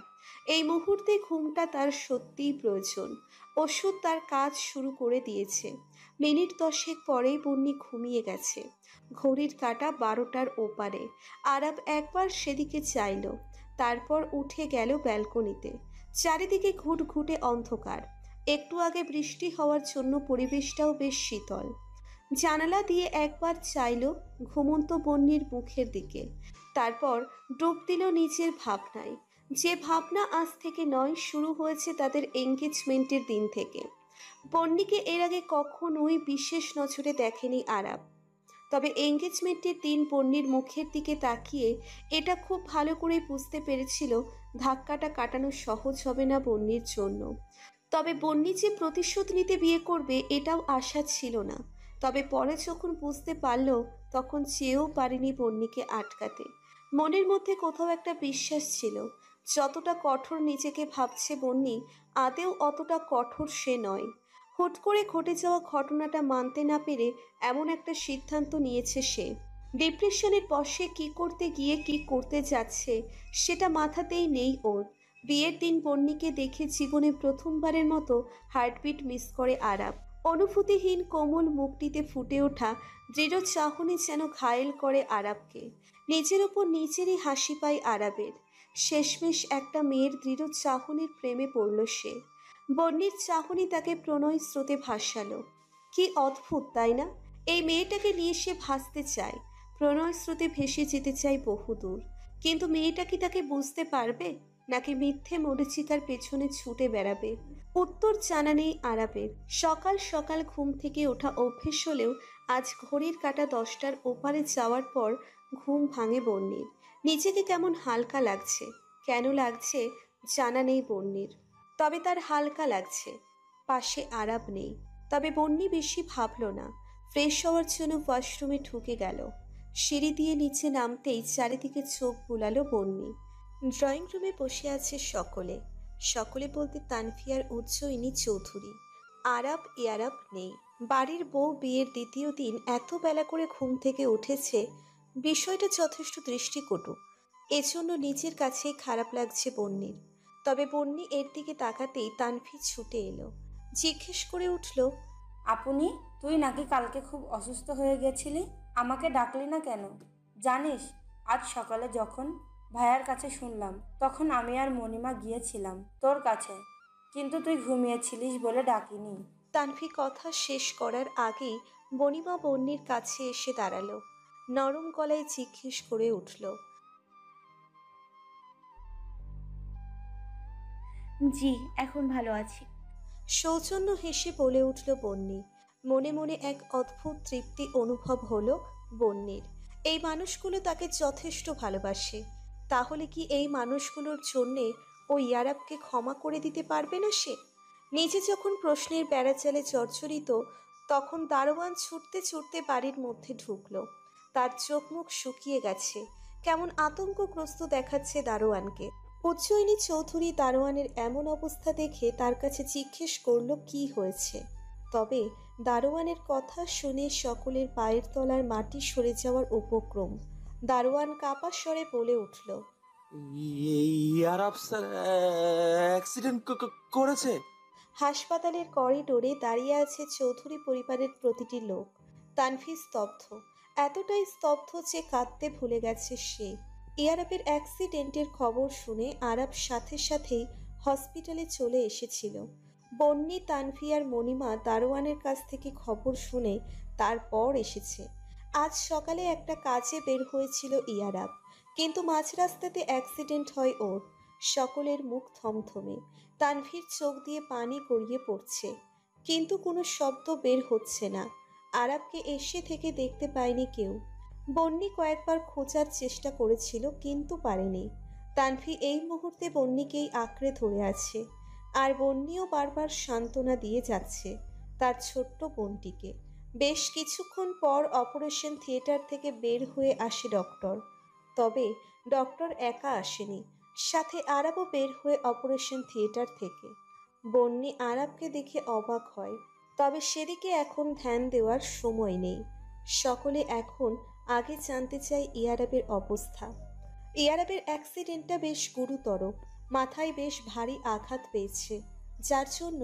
এই মুহূর্তে ঘুমটা তার সত্যিই প্রয়োজন। ওষুধ তার কাজ শুরু করে দিয়েছে। মিনিট 10 পরেই বন্নি ঘুমিয়ে গেছে। ঘড়ির কাঁটা 12টার ওপারে। আরাব একবার সেদিকে চাইল, তারপর উঠে গেল ব্যালকনিতে। চারিদিকে ঘুটঘুটে অন্ধকার। একটু আগে বৃষ্টি হওয়ার জন্য পরিবেশটাও বেশ শীতল। জানালা দিয়ে একবার চাইল ঘুমন্ত বন্নির মুখের দিকে, তারপর ডুব দিল নিজের ভাবনায়। যে ভাবনা আজ থেকে নয়, শুরু হয়েছে তাদের এঙ্গেজমেন্টের দিন থেকে। বন্নিকে এর আগে কখনোই বিশেষ নজরে দেখেনি আরাব, তবে এঙ্গেজমেন্টের দিন বন্নির মুখের দিকে তাকিয়ে এটা খুব ভালো করে বুঝতে পেরেছিল ধাক্কাটা কাটানো সহজ হবে না বন্নির জন্য। তবে বন্নি যে প্রতিশোধ নিতে বিয়ে করবে এটাও আশা ছিল না। তবে পরে যখন বুঝতে পারল, তখন চেয়েও পারেনি বন্নিকে আটকাতে। মনের মধ্যে কোথাও একটা বিশ্বাস ছিল, যতটা কঠোর নিজেকে ভাবছে বন্নি, আদেও অতটা কঠোর সে নয়। হুট করে ঘটে যাওয়া ঘটনাটা মানতে না পেরে এমন একটা সিদ্ধান্ত নিয়েছে সে। ডিপ্রেশনের বশে কি করতে গিয়ে কি করতে যাচ্ছে সেটা মাথাতেই নেই ওর। বিয়ের দিন বন্নিকে দেখে জীবনে প্রথমবারের মতো হার্টবিট মিস করে আরাব। অনুভূতিহীন কোমল মুখটিতে ফুটে ওঠা দৃঢ় চাহনি যেন ঘায়েল করে আরাবকে। নিজের ওপর নিজেরই হাসি পায় আরাবের। শেষমেশ একটা মেয়ের দৃঢ় চাহনির প্রেমে পড়ল সে। বন্নির চাহনি তাকে প্রণয় স্রোতে ভাসালো। কি অদ্ভুত তাই না? এই মেয়েটাকে নিয়ে সে ভাসতে চায়, প্রণয় স্রোতে ভেসে যেতে চায় বহুদূর। কিন্তু মেয়েটা কি তাকে বুঝতে পারবে, নাকি মিথ্যে মরীচিকার পেছনে ছুটে বেড়াবে? উত্তর জানা নেই আরাবের। সকাল সকাল ঘুম থেকে ওঠা অভ্যেস হলেও আজ ঘড়ির কাঁটা 10টার ওপারে যাওয়ার পর ঘুম ভাঙে বন্নির। নিজেকে কেমন হালকা লাগছে। কেন লাগছে জানা নেই বন্নির, তবে তার হালকা লাগছে। পাশে আরাব নেই। তবে বন্নি বেশি ভাবল না। ফ্রেশ হওয়ার জন্য ওয়াশরুমে ঢুকে গেল। সিঁড়ি দিয়ে নিচে নামতেই চারিদিকে চোখ বুলালো বন্নি। ড্রয়িং রুমে বসে আছে সকলে। সকলে বলতে তানফিয়ার উজ্জয়িনী চৌধুরী। আরাব ইয়ারাব নেই। বাড়ির বউ বিয়ের দ্বিতীয় দিন এত বেলা করে ঘুম থেকে উঠেছে, বিষয়টা যথেষ্ট দৃষ্টিকটু। এজন্য নিজের কাছেই খারাপ লাগছে বন্নির। তবে বন্নি এর দিকে তাকাতেই তানভি ছুটে এলো। জিজ্ঞেস করে উঠল, আপনি, তুই নাকি কালকে খুব অসুস্থ হয়ে গেছিলি? আমাকে ডাকলি না কেন? জানিস, আজ সকালে যখন ভাইয়ার কাছে শুনলাম, তখন আমি আর মণিমা গিয়েছিলাম তোর কাছে, কিন্তু তুই ঘুমিয়েছিলিস বলে ডাকিনি। তানভি কথা শেষ করার আগেই বনিমা বন্নির কাছে এসে দাঁড়ালো। নরম গলায় জিজ্ঞেস করে উঠল, জি, এখন ভালো আছি। সৌজন্য হেসে বলে উঠল বন্নি। মনে মনে এক অদ্ভুত তৃপ্তি অনুভব হলো বন্নির। এই মানুষগুলো তাকে যথেষ্ট ভালোবাসে। তাহলে কি এই মানুষগুলোর জন্যে ও ইয়ারাবকে ক্ষমা করে দিতে পারবে না সে? নিজে যখন প্রশ্নের বেড়াচালে জর্জরিত, তখন দারোয়ান ছুটতে ছুটতে বাড়ির মধ্যে ঢুকলো। তার চোখ মুখ শুকিয়ে গেছে, কেমন আতঙ্কগ্রস্ত দেখাচ্ছে দারোয়ানকে। উজ্জয়িনী চৌধুরী দারোয়ানের এমন অবস্থা দেখে তার কাছে জিজ্ঞেস করল কি হয়েছে। তবে দারোয়ানের কথা শুনে সকলের পায়ের তলার মাটি সরে যাওয়ার উপক্রম। দারোয়ান কাপা স্বরে বলে উঠল, ইয়ারাব স্যার অ্যাক্সিডেন্ট করেছে। হাসপাতালের করিডোরে দাঁড়িয়ে আছে চৌধুরী পরিবারের প্রতিটি লোক। তানভি স্তব্ধ, এতটাই স্তব্ধ যে কাঁদতে ভুলে গেছে সে। ইয়ারাবের অ্যাক্সিডেন্টের খবর শুনে আরাব সাথে সাথেই হসপিটালে চলে এসেছিল। বন্নি, তানভি আর মণিমা দারোয়ানের কাছ থেকে খবর শুনে তারপর এসেছে। আজ সকালে একটা কাজে বের হয়েছিল ইয়ারাব, কিন্তু মাঝ রাস্তাতে অ্যাক্সিডেন্ট হয় ওর। সকলের মুখ থমথমে। তানভীর চোখ দিয়ে পানি গড়িয়ে পড়ছে, কিন্তু কোনো শব্দ বের হচ্ছে না। আরাবকে এসে থেকে দেখতে পায়নি কেউ। বন্নি কয়েকবার খোঁজার চেষ্টা করেছিল, কিন্তু পারেনি। তানভি এই মুহূর্তে বন্নিকেই আঁকড়ে ধরে আছে, আর বন্নিও বারবার সান্ত্বনা দিয়ে যাচ্ছে তার ছোট্ট বোনটিকে। বেশ কিছুক্ষণ পর অপারেশন থিয়েটার থেকে বের হয়ে আসে ডক্টর। তবে ডক্টর একা আসেনি, সাথে আরাবও বের হয়ে অপারেশন থিয়েটার থেকে। বন্নি আরাবকে দেখে অবাক হয়। তবে সেদিকে এখন ধ্যান দেওয়ার সময় নেই। সকলে এখন আগে জানতে চায় ইয়ারাবের অবস্থা। ইয়ারাবের অ্যাক্সিডেন্টটা বেশ গুরুতর, মাথায় বেশ ভারী আঘাত পেয়েছে, যার জন্য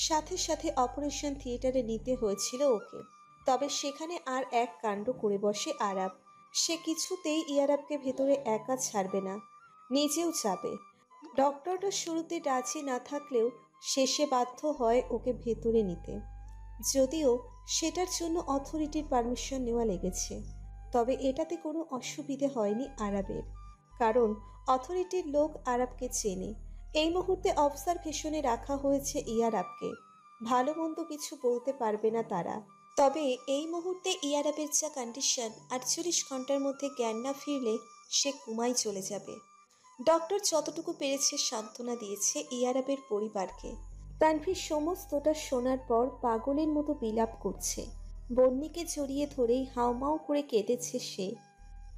সাথে সাথে অপারেশন থিয়েটারে নিতে হয়েছিল ওকে। তবে সেখানে আর এক কাণ্ড করে বসে আরাব। সে কিছুতেই ইয়ারাবকে ভেতরে একা ছাড়বে না, নিজেও যাবে। ডক্টরটা শুরুতে রাজি না থাকলেও শেষে বাধ্য হয় ওকে ভেতরে নিতে, যদিও সেটার জন্য অথরিটির পারমিশন নেওয়া লেগেছে। তবে এটাতে কোনো অসুবিধে হয়নি আরাবের, কারণ অথরিটির লোক আরাবকে চেনে। এই মুহূর্তে অবজারভেশনে রাখা হয়েছে ইয়ারাবকে, ভালো মন্দ কিছু বলতে পারবে না তারা। তবে এই মুহূর্তে ইয়ারাবের যা কন্ডিশন, 48 ঘন্টার মধ্যে জ্ঞান না ফিরলে সে কুমায় চলে যাবে। ডক্টর যতটুকু পেরেছে সান্ত্বনা দিয়েছে ইয়ারাবের পরিবারকে। তানভীর সমস্তটা শোনার পর পাগলের মতো বিলাপ করছে। বন্নিকে জড়িয়ে ধরেই হাউমাউ করে কেঁদেছে সে।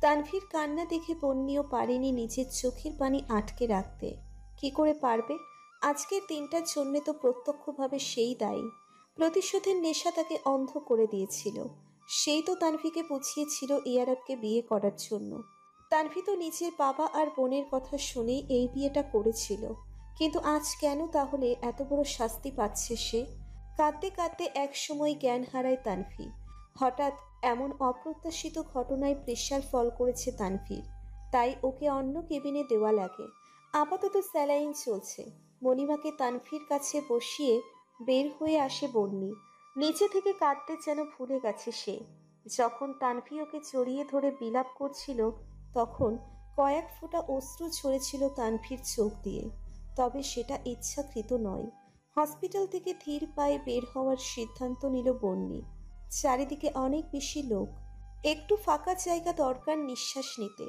তানভীর কান্না দেখে বন্নিও পারেনি নিজের চোখের পানি আটকে রাখতে। কি করে পারবে? আজকের দিনটার জন্যে তো প্রত্যক্ষভাবে সেই দায়ী। প্রতিশোধের নেশা তাকে অন্ধ করে দিয়েছিল। সেই তো তানভীকে বুঝিয়েছিল ইয়ারাবকে বিয়ে করার জন্য। তানভী তো নিজের বাবা আর বোনের কথা শুনেই এই বিয়েটা করেছিল। কিন্তু আজ কেন তাহলে এত বড় শাস্তি পাচ্ছে সে? কাঁদতে কাঁদতে এক সময় জ্ঞান হারায় তানভী। হঠাৎ এমন অপ্রত্যাশিত ঘটনায় প্রেশার ফল করেছে তানভীর, তাই ওকে অন্য কেবিনে দেওয়া লাগে। আপাতত স্যালাইন চলছে। মণিমাকে তানভীর কাছে বসিয়ে বের হয়ে আসে বন্নি। নিচে থেকে কাঁদতে যেন ভুলে গেছে সে। যখন তানভী ওকে জড়িয়ে ধরে বিলাপ করছিল, তখন কয়েক ফোঁটা অশ্রু ঝরেছিল তানভীর চোখ দিয়ে। তবে সেটা ইচ্ছাকৃত নয়। হসপিটাল থেকে ধীর পায়ে বের হওয়ার সিদ্ধান্ত নিল বন্নি। চারিদিকে অনেক বেশি লোক, একটু ফাঁকা জায়গা দরকার নিঃশ্বাস নিতে।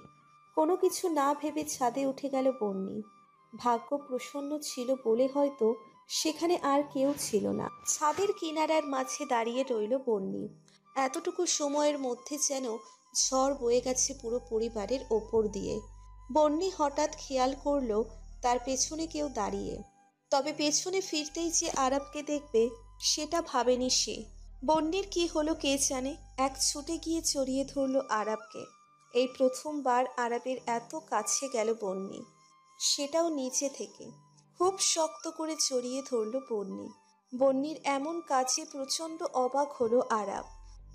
কোনো কিছু না ভেবে ছাদে উঠে গেল বন্নি। ভাগ্য প্রসন্ন ছিল বলে হয়তো সেখানে আর কেউ ছিল না। ছাদের কিনারার মাঝে দাঁড়িয়ে রইল বন্নি। এতটুকু সময়ের মধ্যে যেন ঝড় বয়ে গেছে পুরো পরিবারের ওপর দিয়ে। বন্নি হঠাৎ খেয়াল করলো তার পেছনে কেউ দাঁড়িয়ে। তবে পেছনে ফিরতেই যে আরাবকে দেখবে সেটা ভাবেনি সে। বন্নির কি হলো কে জানে, এক ছুটে গিয়ে জড়িয়ে ধরল আরাবকে। এই প্রথমবার আরাবের এত কাছে গেল বন্নি, সেটাও নিচে থেকে। খুব শক্ত করে জড়িয়ে ধরল বন্নি। বন্নির এমন কাজে প্রচণ্ড অবাক হলো আরাব।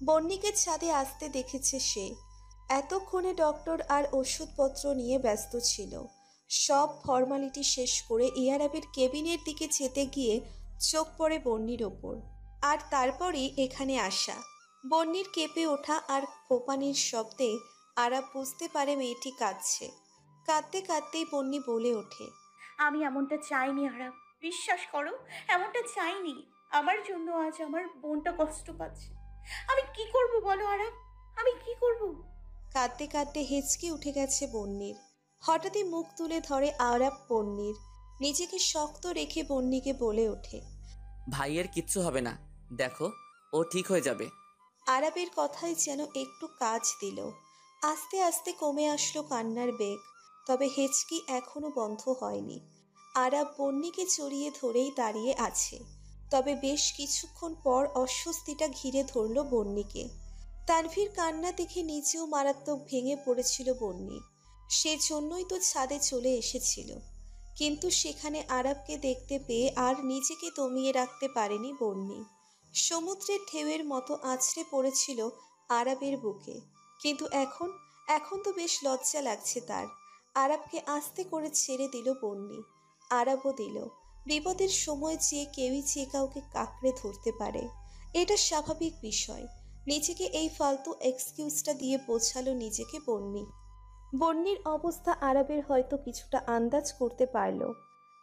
বন্নিকে ছাদে আসতে দেখেছে সে। এতক্ষণে ডক্টর আর ওষুধপত্র নিয়ে ব্যস্ত ছিল। সব ফর্মালিটি শেষ করে ইয়ারাবের কেবিনের দিকে যেতে গিয়ে চোখ পড়ে বন্নির ওপর। আর তারপরই এখানে আসা। বন্নির কেঁপে ওঠা আর কোপানির শব্দে আরাব বুঝতে পারে মেয়েটি কাঁদছে। কাঁদতে কাঁদতেই বন্নি বলে ওঠে, আমি এমনটা চাইনি আরাব, বিশ্বাস করো, এমনটা চাইনি। আমার জন্য আজ আমার বোনটা কষ্ট পাচ্ছে। আমি কি করব বলো আরাব, আমি কি করব? কাঁদতে কাঁদতে হেঁচকে উঠে গেছে বন্নির। হঠাৎই মুখ তুলে ধরে আরাব বন্নির। নিজেকে শক্ত রেখে বন্নিকে বলে ওঠে, ভাইয়ের কিচ্ছু হবে না, দেখো ও ঠিক হয়ে যাবে। আরাবের কথাই যেন একটু কাজ দিল। আস্তে আস্তে কমে আসলো কান্নার বেগ, তবে হেঁচকি এখনো বন্ধ হয়নি। আরাব বন্নিকে জড়িয়ে ধরেই দাঁড়িয়ে আছে। তবে বেশ কিছুক্ষণ পর অস্বস্তিটা ঘিরে ধরল বন্নিকে। তানভীর কান্না দেখে নিজেও মারাত্মক ভেঙে পড়েছিল বন্নি। সেজন্যই তো ছাদে চলে এসেছিল। কিন্তু সেখানে আরাবকে দেখতে পেয়ে আর নিজেকে দমিয়ে রাখতে পারেনি বন্নি। সমুদ্রের ঢেউয়ের মতো আছড়ে পড়েছিল আরাবের বুকে। কিন্তু এখন তো বেশ লজ্জা লাগছে তার। আরাবকে আস্তে করে ছেড়ে দিল বন্নি। আরাবও দিল। বিপদের সময় কেউই যে কাউকে কাকড়ে ধরতে পারে, এটা স্বাভাবিক বিষয়। নিজেকে এই ফালতু এক্সকিউজটা দিয়ে বোঝালো নিজেকে বন্নি। বন্নির অবস্থা আরাবের হয়তো কিছুটা আন্দাজ করতে পারল,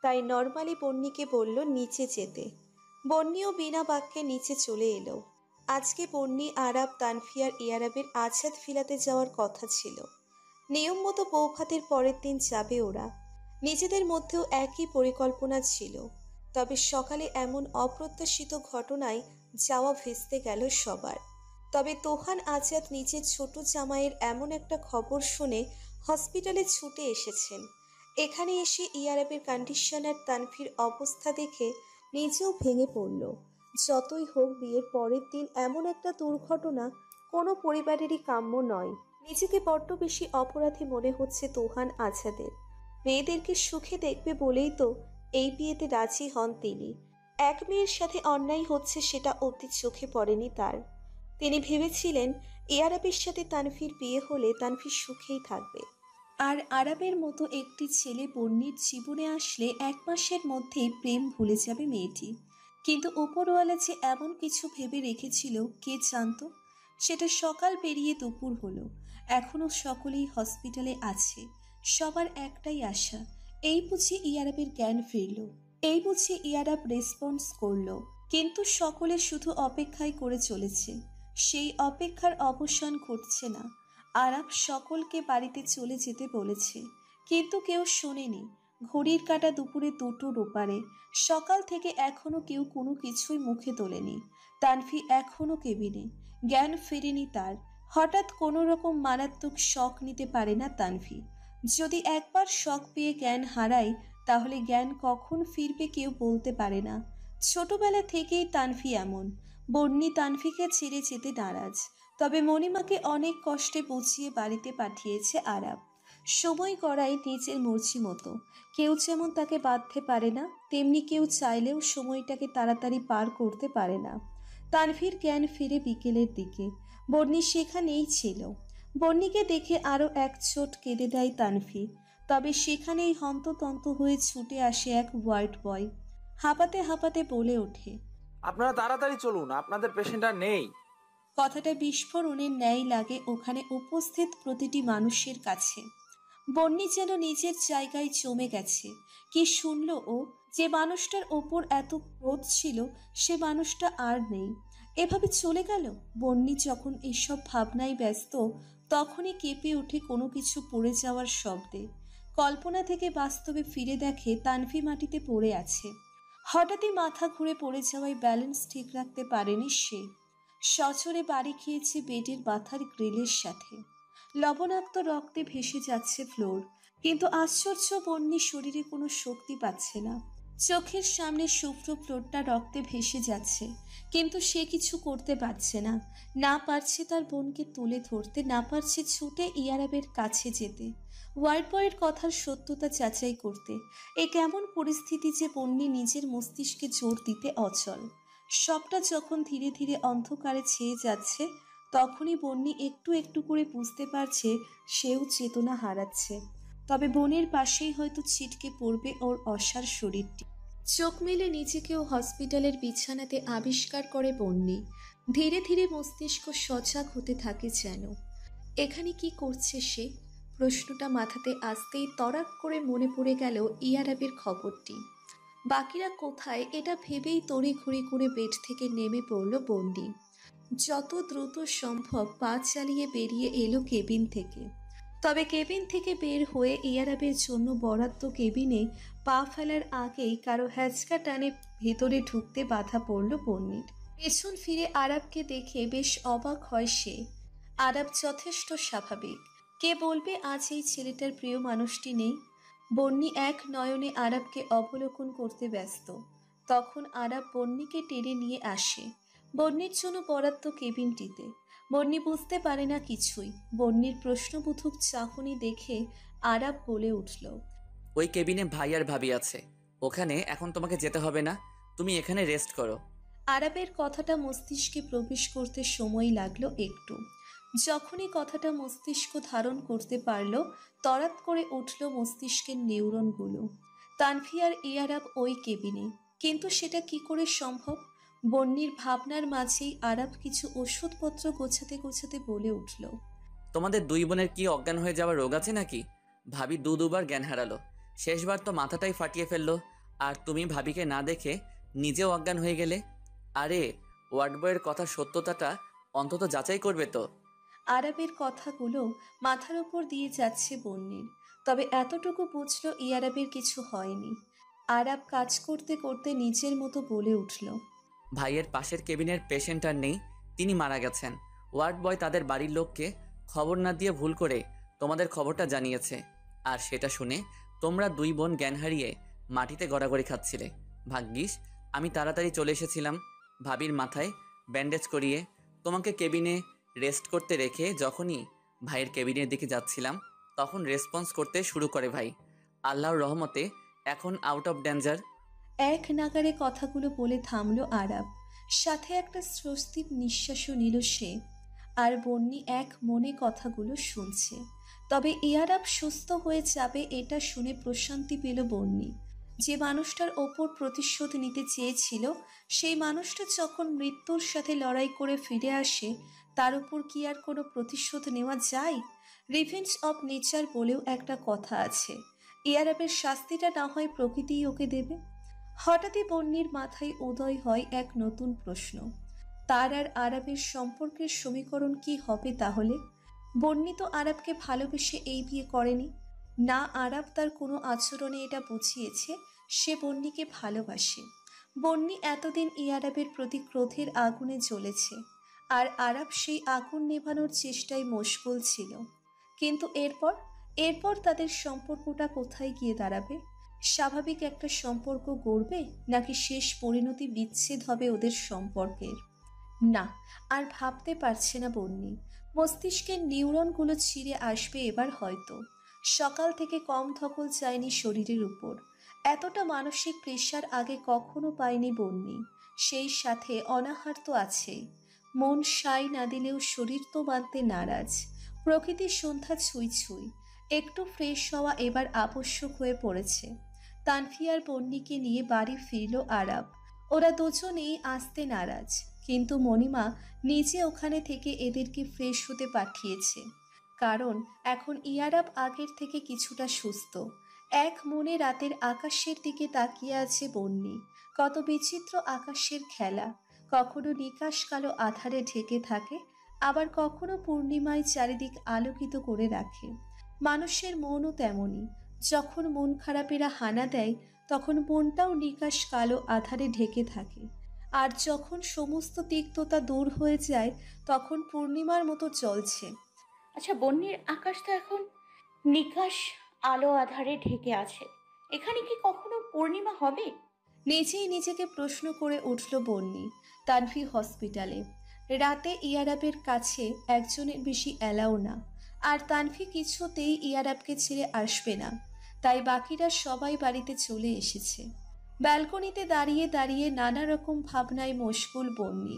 তাই নর্মালি বন্নিকে বলল নিচে যেতে। বন্নিও বিনা বাক্যে নিচে চলে এলো। আজকে বন্নি, আরাব, তানফিয়ার ইয়ারাবের আছাদ ফিলাতে যাওয়ার কথা ছিল। নিয়ম মতো বৌভাতের পরের দিন যাবে ওরা। নিজেদের মধ্যেও একই পরিকল্পনা ছিল। তবে সকালে এমন অপ্রত্যাশিত ঘটনায় যাওয়া ভেস্তে গেল সবার। তবে তোহান আজাদ নিজের ছোট জামাইয়ের এমন একটা খবর শুনে হসপিটালে ছুটে এসেছেন। এখানে এসে ইয়ারাবের কন্ডিশনার তানভীর অবস্থা দেখে নিজেও ভেঙে পড়ল। যতই হোক বিয়ের পরের দিন এমন একটা দুর্ঘটনা কোনো পরিবারেরই কাম্য নয়। নিজেকে বড্ড বেশি অপরাধী মনে হচ্ছে তুহান আজাদের। মেয়েদেরকে সুখে দেখবে বলেই তো এই বিয়েতে রাজি হন তিনি। এক মেয়ের সাথে অন্যায় হচ্ছে সেটা অবধি চোখে পড়েনি তার। তিনি ভেবেছিলেন আরবের সাথে তানভীর বিয়ে হলে তানভীর সুখেই থাকবে। আর আরবের মতো একটি ছেলে বন্যির জীবনে আসলে 1 মাসের মধ্যেই প্রেম ভুলে যাবে মেয়েটি। কিন্তু ওপরওয়ালা যে এমন কিছু ভেবে রেখেছিল কে জানতো। সেটা সকাল পেরিয়ে দুপুর হলো, এখনো সকলেই হসপিটালে আছে। সবার একটাই আশা, এই বুঝি ইয়ারাবের জ্ঞান ফিরল, এই বুঝি ইয়ারাব রেসপন্স করলো। কিন্তু সকলে শুধু অপেক্ষাই করে চলেছে, সেই অপেক্ষার অবসান ঘটছে না। আরাব সকলকে বাড়িতে চলে যেতে বলেছে, কিন্তু কেউ শোনেনি। ঘড়ির কাঁটা দুপুরে 2টোর ওপারে। সকাল থেকে এখনো কেউ কোনো কিছুই মুখে তোলেনি। তানভি এখনো কেবিনে, জ্ঞান ফেরেনি তার। হঠাৎ কোনো রকম মারাত্মক শক নিতে পারে না তানভি। যদি একবার শক পেয়ে জ্ঞান হারায় তাহলে জ্ঞান কখন ফিরবে কেউ বলতে পারে না। ছোটবেলা থেকেই তানভি এমন। বন্যি তানভিকে ছেড়ে যেতে নারাজ, তবে মণিমাকে অনেক কষ্টে বুঝিয়ে বাড়িতে পাঠিয়েছে আরাব। সময় গড়াই নিজের মর্জি মতো। কেউ যেমন তাকে বাঁধতে পারে না, তেমনি কেউ চাইলেও সময়টাকে তাড়াতাড়ি পার করতে পারে না। তানভীর জ্ঞান ফিরে বিকেলের দিকে। বন্যি সেখানেই ছিল। বন্যিকে দেখে আরও এক চোট কেঁদে দেয় তানভি। তবে সেখানেই হন্ততন্ত হয়ে ছুটে আসে এক ওয়ার্ড বয়। হাঁপাতে হাঁপাতে বলে ওঠে, আপনারা তাড়াতাড়ি চলুন, আপনাদের পেশেন্ট আর নেই। কথাটা বিস্ফোরণের ন্যায় লাগে ওখানে উপস্থিত প্রতিটি মানুষের কাছে। বন্যি যেন নিজের জায়গায় জমে গেছে। কি শুনল ও? যে মানুষটার ওপর এত ক্রোধ ছিল সে মানুষটা আর নেই, এভাবে চলে গেল। বন্যি যখন এসব ভাবনায় ব্যস্ত তখনই কেঁপে ওঠে কোনো কিছু পড়ে যাওয়ার শব্দে। কল্পনা থেকে বাস্তবে ফিরে দেখে তানভি মাটিতে পড়ে আছে। হঠাৎই মাথা ঘুরে পড়ে যাওয়ায় ব্যালেন্স ঠিক রাখতে পারেনি সে। সচরে বাড়ি খেয়েছে বেডের মাথার গ্রিলের সাথে। লবণাক্ত রক্তে ভেসে যাচ্ছে ফ্লোর। কিন্তু আশ্চর্য, বন্যি শরীরে কোনো শক্তি পাচ্ছে না। চোখের সামনে শুভ্র ফ্লোরটা রক্তে ভেসে যাচ্ছে, কিন্তু সে কিছু করতে পারছে না। না পারছে তার বোনকে তুলে ধরতে, না পারছে ছুটে ইয়ারাবের কাছে যেতে, ওয়ার্ড বয়ের কথার সত্যতা যাচাই করতে। এ কেমন পরিস্থিতি যে বন্যি নিজের মস্তিষ্কে জোর দিতে অচল। সবটা যখন ধীরে ধীরে অন্ধকারে ছেয়ে যাচ্ছে তখনই বন্যি একটু একটু করে বুঝতে পারছে সেও চেতনা হারাচ্ছে। তবে বোনের পাশেই হয়তো ছিটকে পড়বে ওর অসার শরীরটি। চোখ মেলে নিজেকেও হসপিটালের বিছানাতে আবিষ্কার করে বন্যি। ধীরে ধীরে মস্তিষ্ক সজাগ হতে থাকে যেন। এখানে কি করছে সে? প্রশ্নটা মাথাতে আসতেই তড়াক করে মনে পড়ে গেল ইয়ারাবের খবরটি। বাকিরা কোথায় এটা ভেবেই তড়িঘড়ি করে বেড থেকে নেমে পড়ল বন্যি। যত দ্রুত সম্ভব পা চালিয়ে বেরিয়ে এলো কেবিন থেকে। তবে কেবিন থেকে বের হয়ে ইয়ারাবের জন্য বরাদ্দ কেবিনে পা ফেলার আগেই কারো হ্যাচকা টানে ভেতরে ঢুকতে বাধা পড়ল বন্যির। পেছন ফিরে আরাবকে দেখে বেশ অবাক হয় সে। আরাব যথেষ্ট স্বাভাবিক। কে বলবে আজ এই ছেলেটার প্রিয় মানুষটি নেই? বন্যি এক নয়নে আরাবকে অবলোকন করতে ব্যস্ত। তখন আরাব বন্যিকে টেনে নিয়ে আসে বন্যির জন্য বরাদ্দ কেবিনটিতে। বন্যি বুঝতে পারে না কিছুই। বন্যির প্রশ্নবোধক চাহনি দেখে আরাব বলে উঠল, ওই কেবিনে ভাই আর ভাবি আছে, ওখানে এখন তোমাকে যেতে হবে না, তুমি এখানে রেস্ট করো। আরাবের কথাটা মস্তিষ্কে প্রবেশ করতে সময় লাগলো একটু। যখনই কথাটা মস্তিষ্ক ধারণ করতে পারল তড়াৎ করে উঠল মস্তিষ্কের নিউরনগুলো। তানভি আর ইয়ারাব ওই কেবিনে, কিন্তু সেটা কি করে সম্ভব? বন্যির ভাবনার মাঝেই আরাব কিছু ওষুধপত্র গোছাতে গোছাতে বলে উঠল, তোমাদের দুই বোনের কি অজ্ঞান হয়ে যাওয়ার রোগ আছে নাকি? ভাবি দুবার জ্ঞান হারালো, শেষবার তো মাথাটাই ফাটিয়ে ফেললো, আর তুমি ভাবিকে না দেখে নিজেও অজ্ঞান হয়ে গেলে। আরে ওয়ার্ড বয়ের কথা সত্যতাটা অন্তত যাচাই করবে তো। আরাবের কথাগুলো মাথার উপর দিয়ে যাচ্ছে বন্যির। তবে এতটুকু বুঝল ইয়ারাবের কিছু হয়নি। আরাব কাজ করতে করতে নিজের মতো বলে উঠল, ভাইয়ের পাশের কেবিনের পেশেন্ট আর নেই, তিনি মারা গেছেন। ওয়ার্ড বয় তাদের বাড়ির লোককে খবর না দিয়ে ভুল করে তোমাদের খবরটা জানিয়েছে, আর সেটা শুনে তোমরা দুই বোন জ্ঞান হারিয়ে মাটিতে গড়াগড়ি খাচ্ছিলে। ভাগ্যিস আমি তাড়াতাড়ি চলে এসেছিলাম, ভাবির মাথায় ব্যান্ডেজ করিয়ে তোমাকে কেবিনে রেস্ট করতে রেখে যখনই ভাইয়ের কেবিনের দিকে যাচ্ছিলাম তখন রেসপন্স করতে শুরু করে ভাই। আল্লাহর রহমতে এখন আউট অফ ডেঞ্জার। এক নাগারে কথাগুলো বলে থামলো আরাব, সাথে একটা স্বস্তির নিঃশ্বাসও নিল সে। আর বন্নি এক মনে কথাগুলো শুনছে। তবে ইয়ারাব সুস্থ হয়ে যাবে এটা শুনে প্রশান্তি পেল বন্নি। যে মানুষটার ওপর প্রতিশোধ নিতে চেয়েছিল সেই মানুষটা যখন মৃত্যুর সাথে লড়াই করে ফিরে আসে, তার উপর কি আর কোনো প্রতিশোধ নেওয়া যায়? রিভেঞ্জ অফ নেচার বলেও একটা কথা আছে। ইয়ারাবের শাস্তিটা না হয় প্রকৃতিই ওকে দেবে। হঠাৎই বন্নির মাথায় উদয় হয় এক নতুন প্রশ্ন। তার আর আরাবের সম্পর্কের সমীকরণ কি হবে তাহলে? বন্নি তো আরাবকে ভালোবেসে এই বিয়ে করেনি। না, আরাব তার কোনো আচরণে এটা বুঝিয়েছে সে বন্নিকে ভালোবাসে। বন্নি এতদিন ইয়ারাবের প্রতি ক্রোধের আগুনে জ্বলেছে, আর আরাব সেই আগুন নেভানোর চেষ্টায় মশগুল ছিল। কিন্তু এরপর তাদের সম্পর্কটা কোথায় গিয়ে দাঁড়াবে? স্বাভাবিক একটা সম্পর্ক গড়বে, নাকি শেষ পরিণতি বিচ্ছেদ হবে ওদের সম্পর্কের? না, আর ভাবতে পারছে না বন্নি। মস্তিষ্কের নিউরনগুলো ছিঁড়ে আসবে এবার হয়তো। সকাল থেকে কম ধকল যায়নি শরীরের উপর। এতটা মানসিক প্রেশার আগে কখনো পায়নি বন্নি। সেই সাথে অনাহার তো আছেই। মন সাই না দিলেও শরীর তো মানতে নারাজ। প্রকৃতির সন্ধ্যা ছুঁই ছুঁই। একটু ফ্রেশ হওয়া এবার আবশ্যক হয়ে পড়েছে। তানফি আর বন্নিকে নিয়ে বাড়ি ফিরল আরাব। ওরা দুজনেই আসতে নারাজ, কিন্তু মণিমা নিজে ওখানে থেকে এদেরকে ফ্রেশ হতে পাঠিয়েছে। কারণ এখন ইয়ারাব আগের থেকে কিছুটা সুস্থ। এক মনে রাতের আকাশের দিকে তাকিয়ে আছে বন্নি। কত বিচিত্র আকাশের খেলা। কখনো নিকাশ কালো আধারে ঢেকে থাকে, আবার কখনো পূর্ণিমায় চারিদিক আলোকিত করে রাখে। মানুষের মনও তেমনই। যখন মন খারাপেরা হানা দেয় তখন মনটাও নিকাশ কালো আধারে ঢেকে থাকে। আর যখন সমস্ত তিক্ততা দূর হয়ে যায় তখন পূর্ণিমার মতো চলছে। আচ্ছা, বন্যের আকাশ তো এখন নিকাশ আলো আধারে ঢেকে আছে। এখানে কি কখনো পূর্ণিমা হবে? নিজেই নিজেকে প্রশ্ন করে উঠল বন্নি। তানভি হসপিটালে। রাতে ইয়ারাবের কাছে একজনের বেশি এলাও না। আর তানভি কিছুতেই ইয়ারাবকে ছেড়ে আসবে না। তাই বাকিরা সবাই বাড়িতে চলে এসেছে। ব্যালকনিতে দাঁড়িয়ে দাঁড়িয়ে নানা রকম ভাবনায় মশগুল বন্নি।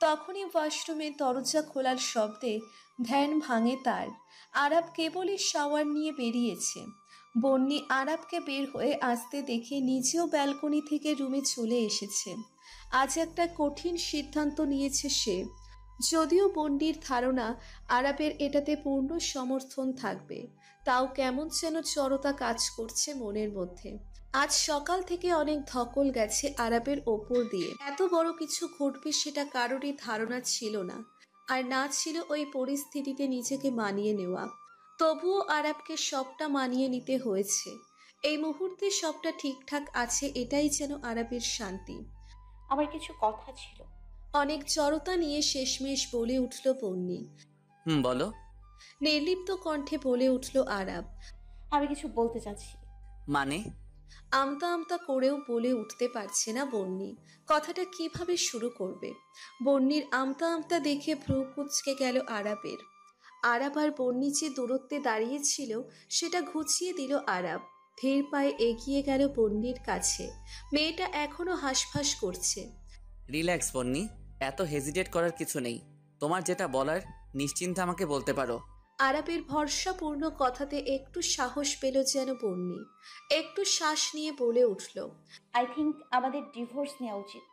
তখনই ওয়াশরুমের দরজা খোলার শব্দে ধ্যান ভাঙে তার। আরাব কেবলই শাওয়ার নিয়ে বেরিয়েছে। বন্নি আরাবকে বের হয়ে আসতে দেখে নিজেও ব্যালকনি থেকে রুমে চলে এসেছে। আজ একটা কঠিন সিদ্ধান্ত নিয়েছে সে। যদিও বন্ডির ধারণা আরাবের এটাতে পূর্ণ সমর্থন থাকবে, তাও কেমন যেন জড়তা কাজ করছে মনের মধ্যে। আজ সকাল থেকে অনেক ধকল গেছে আরাবের ওপর দিয়ে। এত বড় কিছু ঘটবে সেটা কারোরই ধারণা ছিল না। আর না ছিল ওই পরিস্থিতিতে নিজেকে মানিয়ে নেওয়া। তবুও আরাবকে সবটা মানিয়ে নিতে হয়েছে। এই মুহূর্তে সবটা ঠিকঠাক আছে এটাই যেন আরাবের শান্তি। আমার কিছু কথা ছিল। অনেক জড়তা নিয়ে শেষমেশ বলে উঠল বন্নি। বলো। নির্লিপ্ত কণ্ঠে বলে উঠল আরাব। আমি কিছু বলতে চাচ্ছি। মানে? আমতা আমতা করেও বলে উঠতে পারছে না বন্নি। কথাটা কিভাবে শুরু করবে? বন্নির আমতা আমতা দেখে ভ্রু কুঁচকে গেল আরাবের। আরাব আর বন্নি যে দূরত্বে দাঁড়িয়েছিল সেটা ঘুচিয়ে দিল আরাব। ধীর পায়ে এগিয়ে গেল বন্নির কাছে। মেয়েটা এখনো হাঁসফাঁস করছে। রিল্যাক্স বন্নি, এত হেজিটেট করার কিছু নেই। তোমার যেটা বলার নিশ্চিন্তে আমাকে বলতে পারো। আরাবের ভরসাপূর্ণ কথাতে একটু সাহস পেল যেন বন্নি। একটু শ্বাস নিয়ে বলে উঠল, আই থিঙ্ক আমাদের ডিভোর্স নেওয়া উচিত।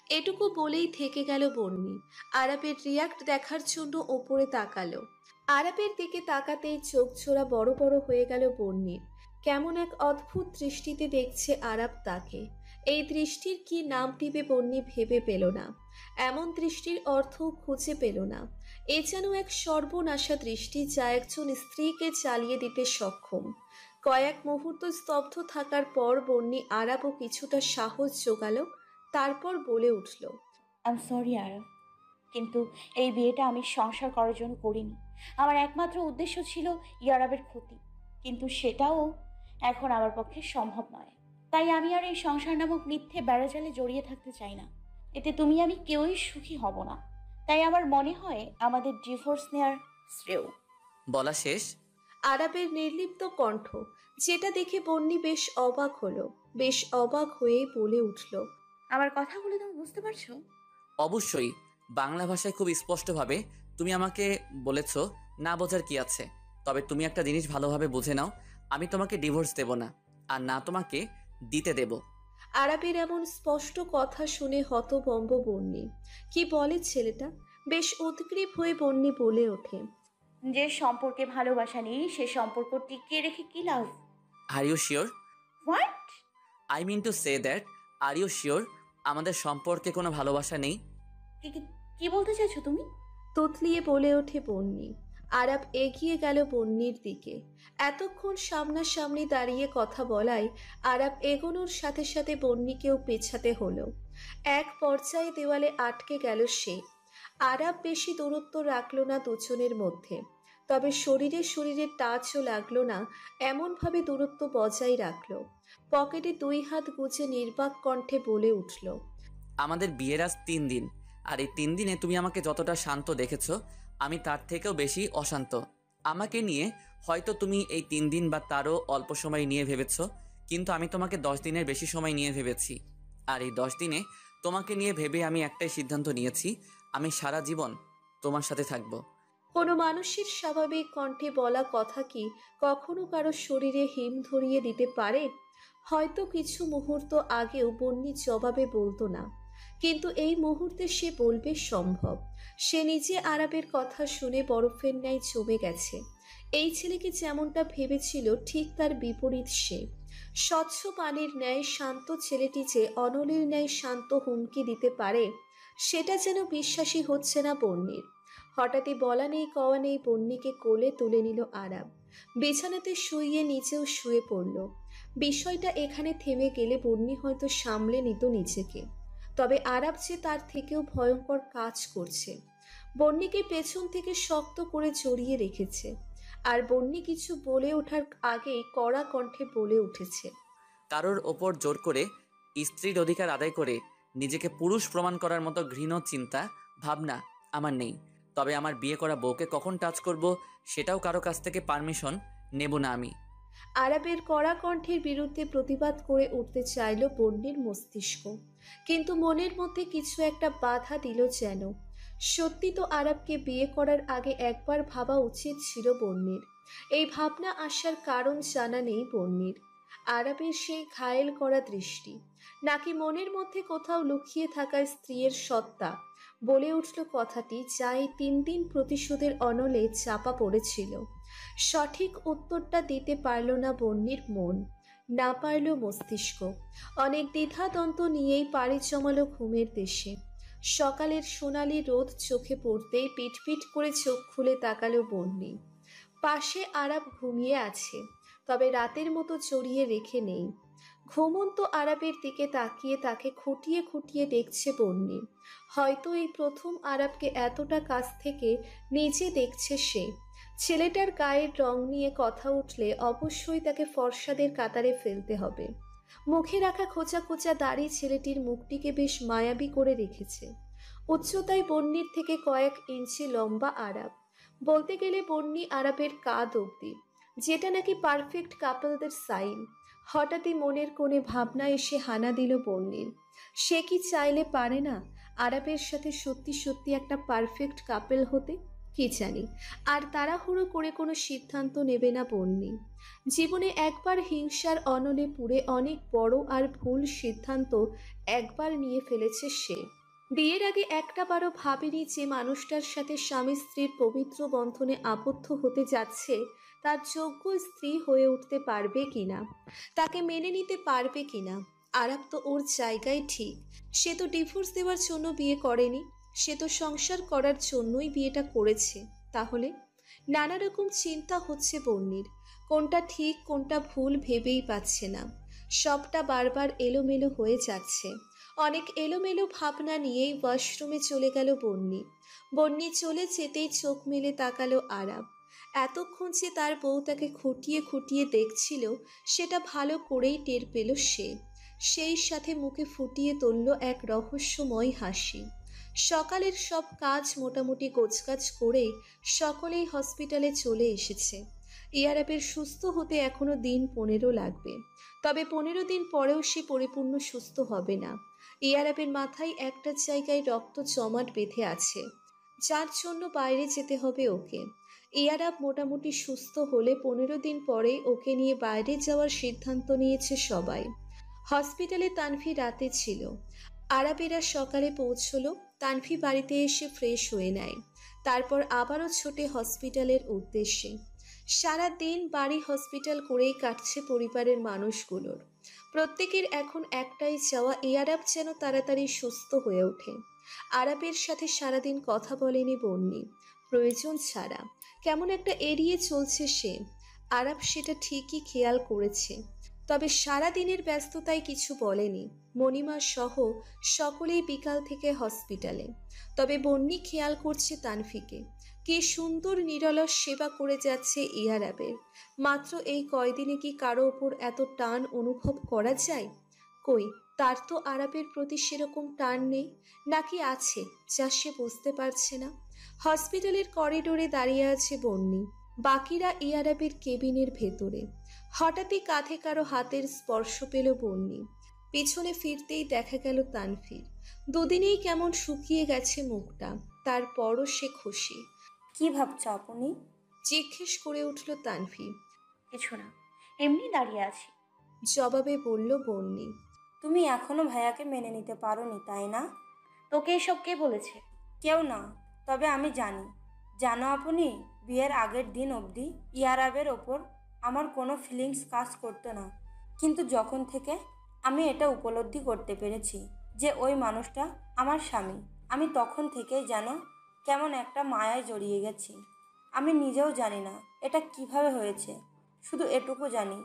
এটুকু বলেই থেকে গেল বন্নি। আরাবের রিয়াক্ট দেখার জন্য ওপরে তাকালো। আরাবের দিকে তাকাতেই চোখ ছোড়া বড় বড় হয়ে গেল বন্নির। কেমন এক অদ্ভুত দৃষ্টিতে দেখছে আরাব তাকে। এই দৃষ্টির কি নাম দিবে বন্নি ভেবে পেল না। এমন দৃষ্টির অর্থ খুঁজে পেল না। এ যেন এক সর্বনাশা দৃষ্টি যা একজন স্ত্রীকে চালিয়ে দিতে সক্ষম। কয়েক মুহূর্ত স্তব্ধ থাকার পর বন্নি আরাবও কিছুটা সাহস জোগালো। তারপর বলে উঠল, আই এম সরি আরব, কিন্তু এই বিয়েটা আমি সংসার করার জন্য করিনি। আমার একমাত্র উদ্দেশ্য ছিল ইয়ারাবের ক্ষতি, কিন্তু সেটাও এখন আমার পক্ষে সম্ভব নয়। তাই আমি আর এই সংসার নামক মিথ্যে বেড়াজালে জড়িয়ে থাকতে চাই না। এতে তুমি আমি কেউই সুখী হব না। তাই আমার মনে হয় আমাদের ডিভোর্স নেওয়ার শ্রেয়। বলা শেষ। আরাবের নির্লিপ্ত কণ্ঠ, যেটা দেখে বন্নি বেশ অবাক হলো। বেশ অবাক হয়ে বলে উঠল, আমার কথাগুলো তুমি বুঝতে পারছো? অবশ্যই। বাংলা ভাষায় খুব স্পষ্টভাবে তুমি আমাকে বলেছ, না বোঝার কি আছে। তবে তুমি একটা জিনিস ভালোভাবে বুঝে নাও, আমি তোমাকে ডিভোর্স দেব না, আর না তোমাকে দিতে দেব। আরাবের এমন স্পষ্ট কথা শুনে হতভম্ব বন্নি। কি বলে ছেলেটা? বেশ উদ্গ্রীব হয়ে বন্নি বলে ওঠে, যে সম্পর্কে ভালোবাসা নেই সে সম্পর্ক টিকিয়ে রেখে কি লাভ? Are you sure? What? I mean to say that, are you sure আমাদের সম্পর্কে কোনো ভালোবাসা নেই? কি কি- কি বলতে চাইছো তুমি? তুতলিয়ে বলে ওঠে বন্নি। আরাব এগিয়ে গেল বন্নির দিকে। এতক্ষণ সামনাসামনি দাঁড়িয়ে কথা বলায় আরাব এগোনোর সাথে সাথে বন্নিকেও পেছাতে হলো। এক পর্যায়ে দেওয়ালে আটকে গেল সে। আরাব বেশি দূরত্ব রাখল না দুজনের মধ্যে, তবে শরীরে শরীরে টাচও লাগলো না, এমনভাবে দূরত্ব বজায় রাখলো। পকেটে দুই হাত গুজে নির্বাক কণ্ঠে বলে উঠল, আমাদের বিয়ের আজ 3 দিন, আর এই 3 দিনে তুমি আমাকে যতটা শান্ত দেখেছো, আমি তার থেকেও বেশি অশান্ত। আমাকে নিয়ে হয়তো তুমি এই 3 দিন বা তারও অল্প সময় নিয়ে ভেবেছো, কিন্তু আমি তোমাকে 10 দিনের বেশি সময় নিয়ে ভেবেছি। আর এই 10 দিনে তোমাকে নিয়ে ভেবে আমি একটাই সিদ্ধান্ত নিয়েছি, আমি সারা জীবন তোমার সাথে থাকবো। কোনো মানুষের স্বাভাবিক কণ্ঠে বলা কথা কি কখনো কারো শরীরে হিম ধরিয়ে দিতে পারে? হয়তো কিছু মুহূর্ত আগেও বন্নি জবাবে বলতো না, কিন্তু এই মুহূর্তে সে বলবে সম্ভব। সে নিজে আরাবের কথা শুনে বরফের ন্যায় জমে গেছে। এই ছেলেকে যেমনটা ভেবেছিল ঠিক তার বিপরীত সে। স্বচ্ছ পানির ন্যায় শান্ত ছেলেটি যে অনলের ন্যায় শান্ত হুমকি দিতে পারে, সেটা যেন বিশ্বাসই হচ্ছে না বন্নির। হঠাৎই বলা নেই কওয়া নেই বন্নিকে কোলে তুলে নিল আরাব। বিছানাতে শুইয়ে নিচেও শুয়ে পড়ল। বিষয়টা এখানে থেমে গেলে বন্নি হয়তো সামলে নিত নিজেকে, তবে আরাব যে তার থেকেও ভয়ঙ্কর কাজ করছে। বন্নিকে পেছন থেকে শক্ত করে জড়িয়ে রেখেছে, আর বন্নি কিছু বলে ওঠার আগেই কড়া কণ্ঠে বলে উঠেছে, কারোর ওপর জোর করে স্ত্রীর অধিকার আদায় করে নিজেকে পুরুষ প্রমাণ করার মতো ঘৃণ চিন্তা ভাবনা আমার নেই। তবে আমার বিয়ে করা বউকে কখন টাচ করব সেটাও কারো কাছ থেকে পারমিশন নেব না আমি। আরাবের কড়া কণ্ঠের বিরুদ্ধে প্রতিবাদ করে উঠতে চাইল বন্যির মস্তিষ্ক, কিন্তু মনের মধ্যে কিছু একটা বাধা দিল যেন। সত্যি তো আরাবকে বিয়ে করার আগে একবার ভাবা উচিত ছিল বন্যির। এই ভাবনা আসার কারণ জানা নেই বন্যির। আরাবের সেই ঘায়েল করা দৃষ্টি, নাকি মনের মধ্যে কোথাও লুকিয়ে থাকা স্ত্রীর সত্তা বলে উঠল কথাটি যা এই 3 দিন প্রতিশোধের অনলে চাপা পড়েছিল। সঠিক উত্তরটা দিতে পারল না বন্যির মন, না পারল মস্তিষ্ক। অনেক দ্বিধাদ্বন্দ্ব নিয়েই পাড়ি জমালো ঘুমের দেশে। সকালের সোনালি রোদ চোখে পড়তেই পিটপিট করে চোখ খুলে তাকালো বন্যি। পাশে আরাব ঘুমিয়ে আছে, তবে রাতের মতো চড়িয়ে রেখে নেই। ঘুমন্ত আরাবের দিকে তাকিয়ে তাকে খুঁটিয়ে খুঁটিয়ে দেখছে বন্যি। হয়তো এই প্রথম আরাবকে এতটা কাছ থেকে নিজে দেখছে সে। ছেলেটার গায়ের রং নিয়ে কথা উঠলে অবশ্যই তাকে ফর্সাদের কাতারে ফেলতে হবে। মুখে রাখা খোঁচা খোঁচা দাড়ি ছেলেটির মুখটিকে বেশ মায়াবী করে রেখেছে। উচ্চতায় বন্যির থেকে কয়েক ইঞ্চি লম্বা আরাব, বলতে গেলে বন্যি আরাবের কাঁধ অবধি, যেটা নাকি পারফেক্ট কাপলদের সাইন। হঠাৎই মনের কোণে ভাবনা এসে হানা দিল বন্যির। সে কি চাইলে পারে না আরাবের সাথে সত্যি সত্যি একটা পারফেক্ট কাপল হতে? কি জানি। আর তাড়াহুড়ো করে কোনো সিদ্ধান্ত নেবে না বন্যি। জীবনে একবার হিংসার অনলে পুড়ে অনেক বড় আর ভুল সিদ্ধান্ত একবার নিয়ে ফেলেছে সে। বিয়ের আগে একটা বারও ভাবেনি যে মানুষটার সাথে স্বামী স্ত্রীর পবিত্র বন্ধনে আবদ্ধ হতে যাচ্ছে তার যোগ্য স্ত্রী হয়ে উঠতে পারবে কিনা, তাকে মেনে নিতে পারবে কিনা। আরাব তো ওর জায়গায় ঠিক। সে তো ডিভোর্স দেওয়ার জন্য বিয়ে করেনি, সে তো সংসার করার জন্যই বিয়েটা করেছে। তাহলে নানা রকম চিন্তা হচ্ছে বন্যির। কোনটা ঠিক কোনটা ভুল ভেবেই পাচ্ছে না। সবটা বারবার এলোমেলো হয়ে যাচ্ছে। অনেক এলোমেলো ভাবনা নিয়েই ওয়াশরুমে চলে গেল বন্যি। বন্যি চলে যেতেই চোখ মেলে তাকালো আরাব। এতক্ষণ যে তার বউ তাকে খুঁটিয়ে খুঁটিয়ে দেখছিল সেটা ভালো করেই টের পেল সে। সেই সাথে মুখে ফুটিয়ে তুলল এক রহস্যময় হাসি। সকালের সব কাজ মোটামুটি গোছগাছ করে সকলেই হসপিটালে চলে এসেছে। ইয়ারাবের সুস্থ হতে এখনো দিন 15 লাগবে, তবে 15 দিন পরেও সে পরিপূর্ণ সুস্থ হবে না। ইয়ারাবের মাথায় একটা জায়গায় রক্ত জমাট বেঁধে আছে, যার জন্য বাইরে যেতে হবে ওকে। ইয়ারাব মোটামুটি সুস্থ হলে 15 দিন পরে ওকে নিয়ে বাইরে যাওয়ার সিদ্ধান্ত নিয়েছে সবাই। হসপিটালে তানভি রাতে ছিল, আরাবেরা সকালে পৌঁছলো। তানভি বাড়িতে এসে ফ্রেশ হয়ে নেয়, তারপর আবারও ছোটে হসপিটালের উদ্দেশ্যে। সারা দিন বাড়ি হসপিটাল করেই কাটছে পরিবারের মানুষগুলোর। প্রত্যেকের এখন একটাই চাওয়া, ইয়ারাব যেন তাড়াতাড়ি সুস্থ হয়ে ওঠে। আরাবের সাথে সারাদিন কথা বলেনি বন্নি, প্রয়োজন ছাড়া। কেমন একটা এড়িয়ে চলছে সে। আরাব সেটা ঠিকই খেয়াল করেছে, তবে সারা দিনের ব্যস্ততায় কিছু বলেনি। মণিমা সহ সকলেই বিকাল থেকে হসপিটালে, তবে বন্নি খেয়াল করছে তানভিকে। কি সুন্দর নিরলস সেবা করে যাচ্ছে ইয়ারাবের। মাত্র এই কয়দিনে কি কারো ওপর এত টান অনুভব করা যায়? কই, তার তো আরাবের প্রতি সেরকম টান নেই, নাকি আছে যা সে বুঝতে পারছে না। হসপিটালের করিডোরে দাঁড়িয়ে আছে বন্নি, বাকিরা ইয়ারাবের কেবিনের ভেতরে। হঠাৎই কাঁধে কারো হাতের স্পর্শ পেল বন্নি। পিছনে ফিরতেই দেখা গেল তানভীর। দুদিনেই কেমন শুকিয়ে গেছে মুখটা, তারপরও সে খুশি। কি ভাবছো আপনি? জিজ্ঞেস করে উঠল তানভীর। কিছু না, এমনি দাঁড়িয়ে আছি। জবাবে বলল বন্নি। তুমি এখনো ভাইয়াকে মেনে নিতে পারোনি, তাই না? তোকে এসব কে বলেছে? কেউ না, তবে আমি জানি। জানো আপনি, বিয়ের আগের দিন অবধি ইয়ারাবের ওপর আমার কোনো ফিলিংস কাজ করতো না, কিন্তু যখন থেকে আমি এটা উপলব্ধি করতে পেরেছি যে ওই মানুষটা আমার স্বামী, আমি তখন থেকেই যেন কেমন একটা মায়ায় জড়িয়ে গেছি। আমি নিজেও জানি না এটা কিভাবে হয়েছে, শুধু এটুকু জানি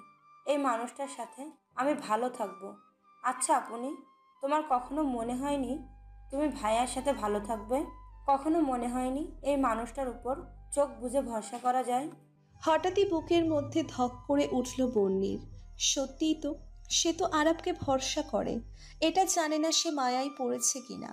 এই মানুষটার সাথে আমি ভালো থাকবো। আচ্ছা আপনি, তোমার কখনো মনে হয়নি তুমি ভাইয়ার সাথে ভালো থাকবে? কখনো মনে হয়নি এই মানুষটার উপর চোখ বুজে ভরসা করা যায়? হঠাৎই বুকের মধ্যে ধক করে উঠল বন্নির। সত্যিই তো, সে তো আরাবকে ভরসা করে। এটা জানে না সে মায়ায় পড়েছে কিনা,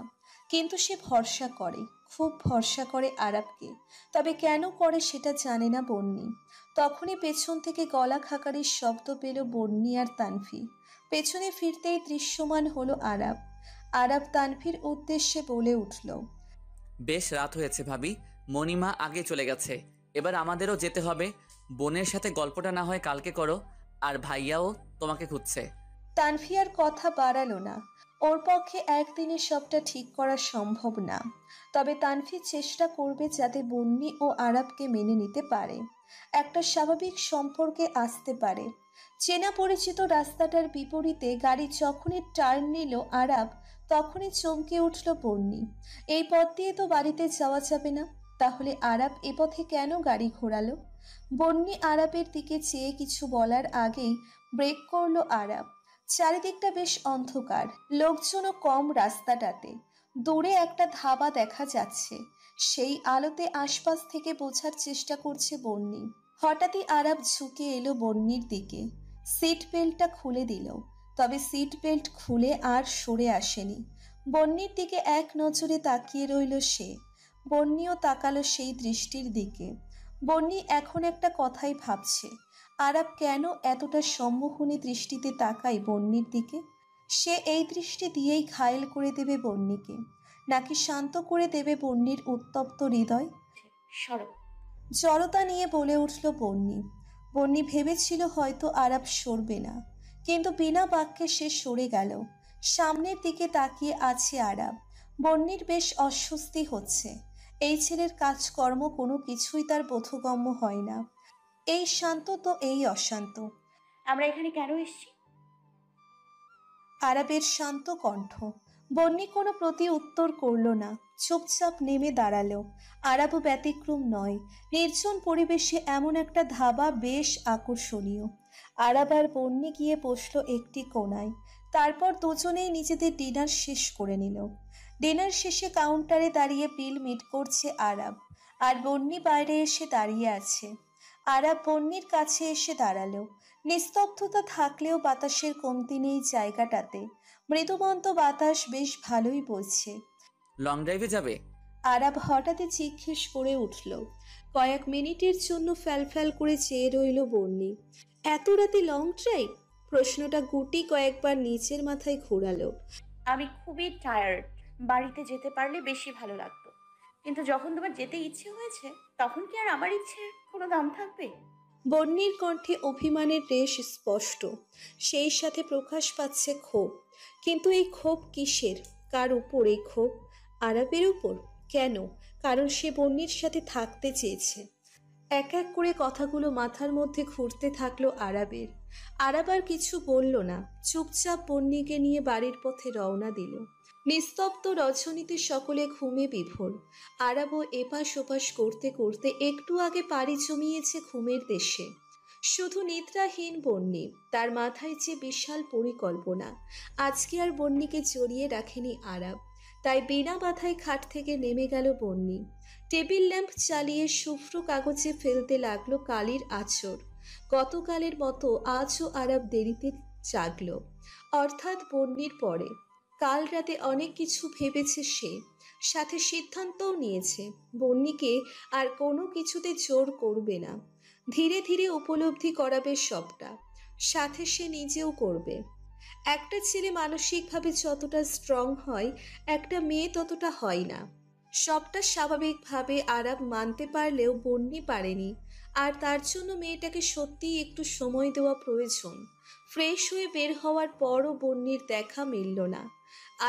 কিন্তু সে ভরসা করে, খুব ভরসা করে আরাবকে। তবে কেন করে সেটা জানে না বন্নি। তখনই পেছন থেকে গলা খাকারির শব্দ পেল বন্নি আর তানভি। পেছনে ফিরতেই দৃশ্যমান হলো আরাব। আরাব তানভির উদ্দেশ্যে বলে উঠল। বেশ রাত হয়েছে ভাবি, মণিমা আগে চলে গেছে, এবার আমাদেরও যেতে হবে। বোনের সাথে গল্পটা না হয় কালকে করো, আর ভাইয়াও তোমাকে খুঁজছে। তানভি আর কথা বাড়ালো না, ওর পক্ষে একদিনে সবটা ঠিক করা সম্ভব না। তবে তানভি চেষ্টা করবে যাতে বন্নি ও আরাবকে মেনে নিতে পারে, একটা স্বাভাবিক সম্পর্কে আসতে পারে। চেনা পরিচিত রাস্তাটার বিপরীতে গাড়ি যখনই টার্ন নিল আরাব, তখনই চমকে উঠল বন্নি। এই পথ দিয়ে তো বাড়িতে যাওয়া যাবে না, তাহলে আরাব এ পথে কেন গাড়ি ঘোরালো? বন্নি আরাবের দিকে চেয়ে কিছু বলার আগেই ব্রেক করলো আরাব। চারিদিকটা বেশ অন্ধকার, লোকজনও কম রাস্তাটাতে। দূরে একটা ধাবা দেখা যাচ্ছে, সেই আলোতে আশপাশ থেকে বোঝার চেষ্টা করছে বন্নি। হঠাৎই আরাব ঝুঁকে এলো বন্নির দিকে, সিট বেল্টটা খুলে দিল। তবে সিট বেল্ট খুলে আর সরে আসেনি। বন্নির দিকে এক নজরে তাকিয়ে রইল সে। বন্নিও তাকালো সেই দৃষ্টির দিকে। বন্নি এখন একটা কথাই ভাবছে, আরাব কেন এতটা সম্মোহনী দৃষ্টিতে তাকায় বন্নির দিকে? সে এই দৃষ্টি দিয়েই ঘায়েল করে দেবে বন্নিকে, নাকি শান্ত করে দেবে বন্নির উত্তপ্ত হৃদয়? সরো। জড়তা নিয়ে বলে উঠল বন্নি। বন্নি ভেবেছিল হয়তো আরাব সরবে না, কিন্তু বিনা বাক্যে সে সরে গেল। সামনের দিকে তাকিয়ে আছে আরাব। বন্নির বেশ অস্বস্তি হচ্ছে। এই ছেলের কাজকর্ম কোনো কিছুই তার বোধগম্য হয় না। এই শান্ত তো এই অশান্ত। আমরা এখানে কেন এসেছি? আরাবের শান্ত কণ্ঠ। বন্নি কোনো প্রতি উত্তর করল না, চুপচাপ নেমে দাঁড়ালো। আরাবও ব্যতিক্রম নয়। নির্জন পরিবেশে এমন একটা ধাবা বেশ আকর্ষণীয়। আরাব আর বন্নি গিয়ে বসল একটি কোণায়। তারপর দুজনেই নিজেদের ডিনার শেষ করে নিল। ডিনার শেষে কাউন্টারে দাঁড়িয়ে বিল মিট করছে আরাব, আর বন্নি বাইরে এসে দাঁড়িয়ে আছে। আরাব বন্যির কাছে এসে দাঁড়ালো। নিস্তব্ধতা থাকলেও বাতাসের কমতি নেই জায়গাটাতে। মৃদুমন্ত বাতাস বেশ ভালোই বইছে। লং ড্রাইভে যাবে? আরাব হঠাৎই জিজ্ঞেস করে উঠল। কয়েক মিনিটের জন্য ফ্যাল করে চেয়ে রইল বন্যি। এত রাতে লং ড্রাইভ? প্রশ্নটা গুটি কয়েকবার নিচের মাথায় ঘোরালো। আমি খুবই টায়ার্ড, বাড়িতে যেতে পারলে বেশি ভালো লাগতো, কিন্তু যখন তোমার যেতে ইচ্ছে হয়েছে তখন কি আর আমার ইচ্ছের কোনো দাম থাকবে? বন্যির কণ্ঠে অভিমানের রেশ স্পষ্ট, সেই সাথে প্রকাশ পাচ্ছে ক্ষোভ। কিন্তু এই ক্ষোভ কিসের? কার উপর এই ক্ষোভ? আরাবের উপর? কেন? কারণ সে বন্যির সাথে থাকতে চেয়েছে। এক এক করে কথাগুলো মাথার মধ্যে ঘুরতে থাকলো আরাবের। আরাব আর কিছু বলল না, চুপচাপ বন্যিকে নিয়ে বাড়ির পথে রওনা দিল। নিস্তব্ধ রজনীতে সকলে ঘুমে বিভোর। আরাবও এপাশ ওপাশ করতে করতে একটু আগে পাড়ি জমিয়েছে ঘুমের দেশে। শুধু নিদ্রাহীন বন্যি, তার মাথায় যে বিশাল পরিকল্পনা। আজকে আর বন্যিকে জড়িয়ে রাখেনি আরাব, তাই বিনা বাধায় খাট থেকে নেমে গেল বন্যি। টেবিল ল্যাম্প চালিয়ে শুভ্র কাগজে ফেলতে লাগলো কালির আঁচড়। গতকালের মতো আজও আরাব দেরিতে জাগল, অর্থাৎ বন্যির পরে। কাল রাতে অনেক কিছু ভেবেছে সে, সাথে সিদ্ধান্তও নিয়েছে বন্যিকে আর কোনো কিছুতে জোর করবে না। ধীরে ধীরে উপলব্ধি করাবে সবটা, সাথে সে নিজেও করবে। একটা ছেলে মানসিকভাবে যতটা স্ট্রং হয়, একটা মেয়ে ততটা হয় না। সবটা স্বাভাবিকভাবে আরাব মানতে পারলেও বন্যি পারেনি, আর তার জন্য মেয়েটাকে সত্যিই একটু সময় দেওয়া প্রয়োজন। ফ্রেশ হয়ে বের হওয়ার পরও বন্যির দেখা মিলল না।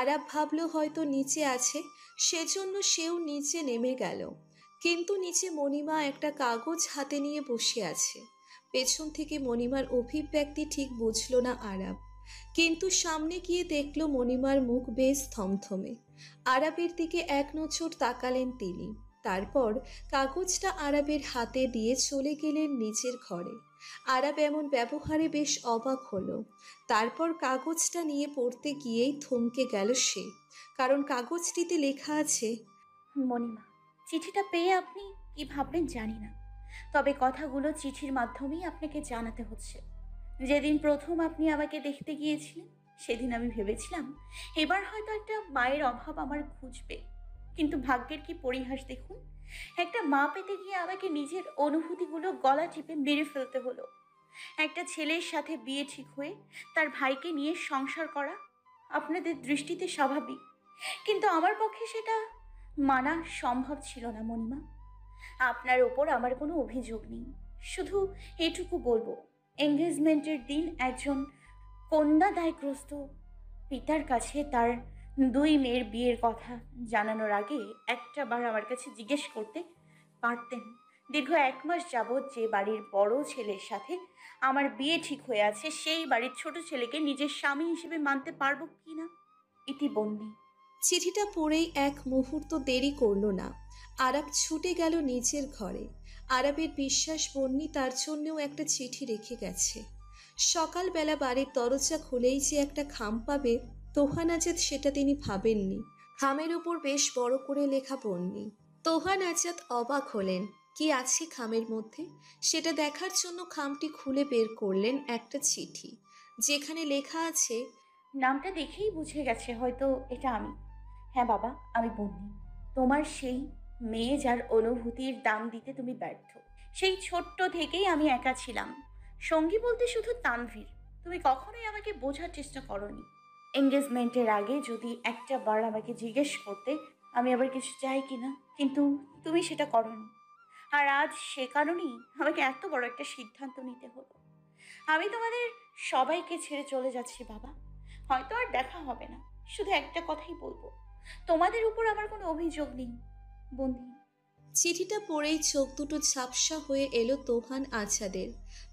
আরাব ভাবলো হয়তো নিচে আছে, সেজন্য সেও নিচে নেমে গেল। কিন্তু নিচে মণিমা একটা কাগজ হাতে নিয়ে বসে আছে। পেছন থেকে মণিমার অভিব্যক্তি ঠিক বুঝল না আরাব, কিন্তু সামনে গিয়ে দেখল মণিমার মুখ বেশ থমথমে। আরাবের দিকে এক নজর তাকালেন তিনি, তারপর কাগজটা আরাবের হাতে দিয়ে চলে গেলেন নিজের ঘরে। আরাব এমন ব্যবহারে বেশ অবাক হলো। তারপর কাগজটা নিয়ে পড়তে গিয়েই থমকে গেল সে, কারণ কাগজটিতে লেখা আছে, মণিমা, চিঠিটা পেয়ে আপনি কি ভাবলেন জানি না, তবে কথাগুলো চিঠির মাধ্যমেই আপনাকে জানাতে হচ্ছে। যেদিন প্রথম আপনি আমাকে দেখতে গিয়েছিলেন সেদিন আমি ভেবেছিলাম এবার হয়তো একটা মায়ের অভাব আমার খুঁজবে, কিন্তু ভাগ্যের কি পরিহাস দেখুন, একটা মা পেতে গিয়ে আমাকে নিজের অনুভূতিগুলো গলা টিপে মেরে ফেলতে হলো। একটা ছেলের সাথে বিয়ে ঠিক হয়ে তার ভাইকে নিয়ে সংসার করা আপনাদের দৃষ্টিতে স্বাভাবিক, কিন্তু আমার পক্ষে সেটা মানা সম্ভব ছিল না মণিমা। আপনার ওপর আমার কোনো অভিযোগ নেই, শুধু এটুকু বলবো, এঙ্গেজমেন্টের দিন একজন কন্যাদায়গ্রস্ত পিতার কাছে তার দুই মেয়ের বিয়ের কথা জানানোর আগে একটা বার আমার কাছে জিজ্ঞেস করতে পারতেন, দীর্ঘ 1 মাস যাবৎ যে বাড়ির বড় ছেলের সাথে আমার বিয়ে ঠিক হয়ে আছে সেই বাড়ির ছোট ছেলেকে নিজের স্বামী হিসেবে মানতে পারবো কি না। ইতি বন্দি। চিঠিটা পড়েই এক মুহূর্ত দেরি করল না। আরাব ছুটে গেল নিজের ঘরে। আরাবের বিশ্বাস বন্যি তার জন্যও একটা চিঠি রেখে গেছে। সকালবেলা বাড়ির দরজা খুলেই যে একটা খাম পাবে তোহান আজাদ সেটা তিনি ভাবেননি। খামের উপর বেশ বড় করে লেখা বন্যি। তোহান আজাদ অবাক হলেন, কি আছে খামের মধ্যে সেটা দেখার জন্য খামটি খুলে বের করলেন একটা চিঠি, যেখানে লেখা আছে, নামটা দেখেই বুঝে গেছে হয়তো এটা আমি। হ্যাঁ বাবা, আমি বন্যি, তোমার সেই মেয়ে যার অনুভূতির দাম দিতে তুমি ব্যর্থ। সেই ছোট্ট থেকেই আমি একা ছিলাম, সঙ্গী বলতে শুধু তানভীর। তুমি কখনোই আমাকে বোঝার চেষ্টা করনি। এঙ্গেজমেন্টের আগে যদি একটা বার আমাকে জিজ্ঞেস করতে আমি আবার কিছু চাই কিনা, কিন্তু তুমি সেটা করনি। আর আজ সে কারণেই আমাকে এত বড় একটা সিদ্ধান্ত নিতে হলো। আমি তোমাদের সবাইকে ছেড়ে চলে যাচ্ছি বাবা, হয়তো আর দেখা হবে না। শুধু একটা কথাই বলবো, তোমাদের উপর আমার কোনো অভিযোগ নেই। বন্দি। চিঠিটা পড়েই চোখ দুটো ঝাপসা হয়ে এলো তোহান আজাদের।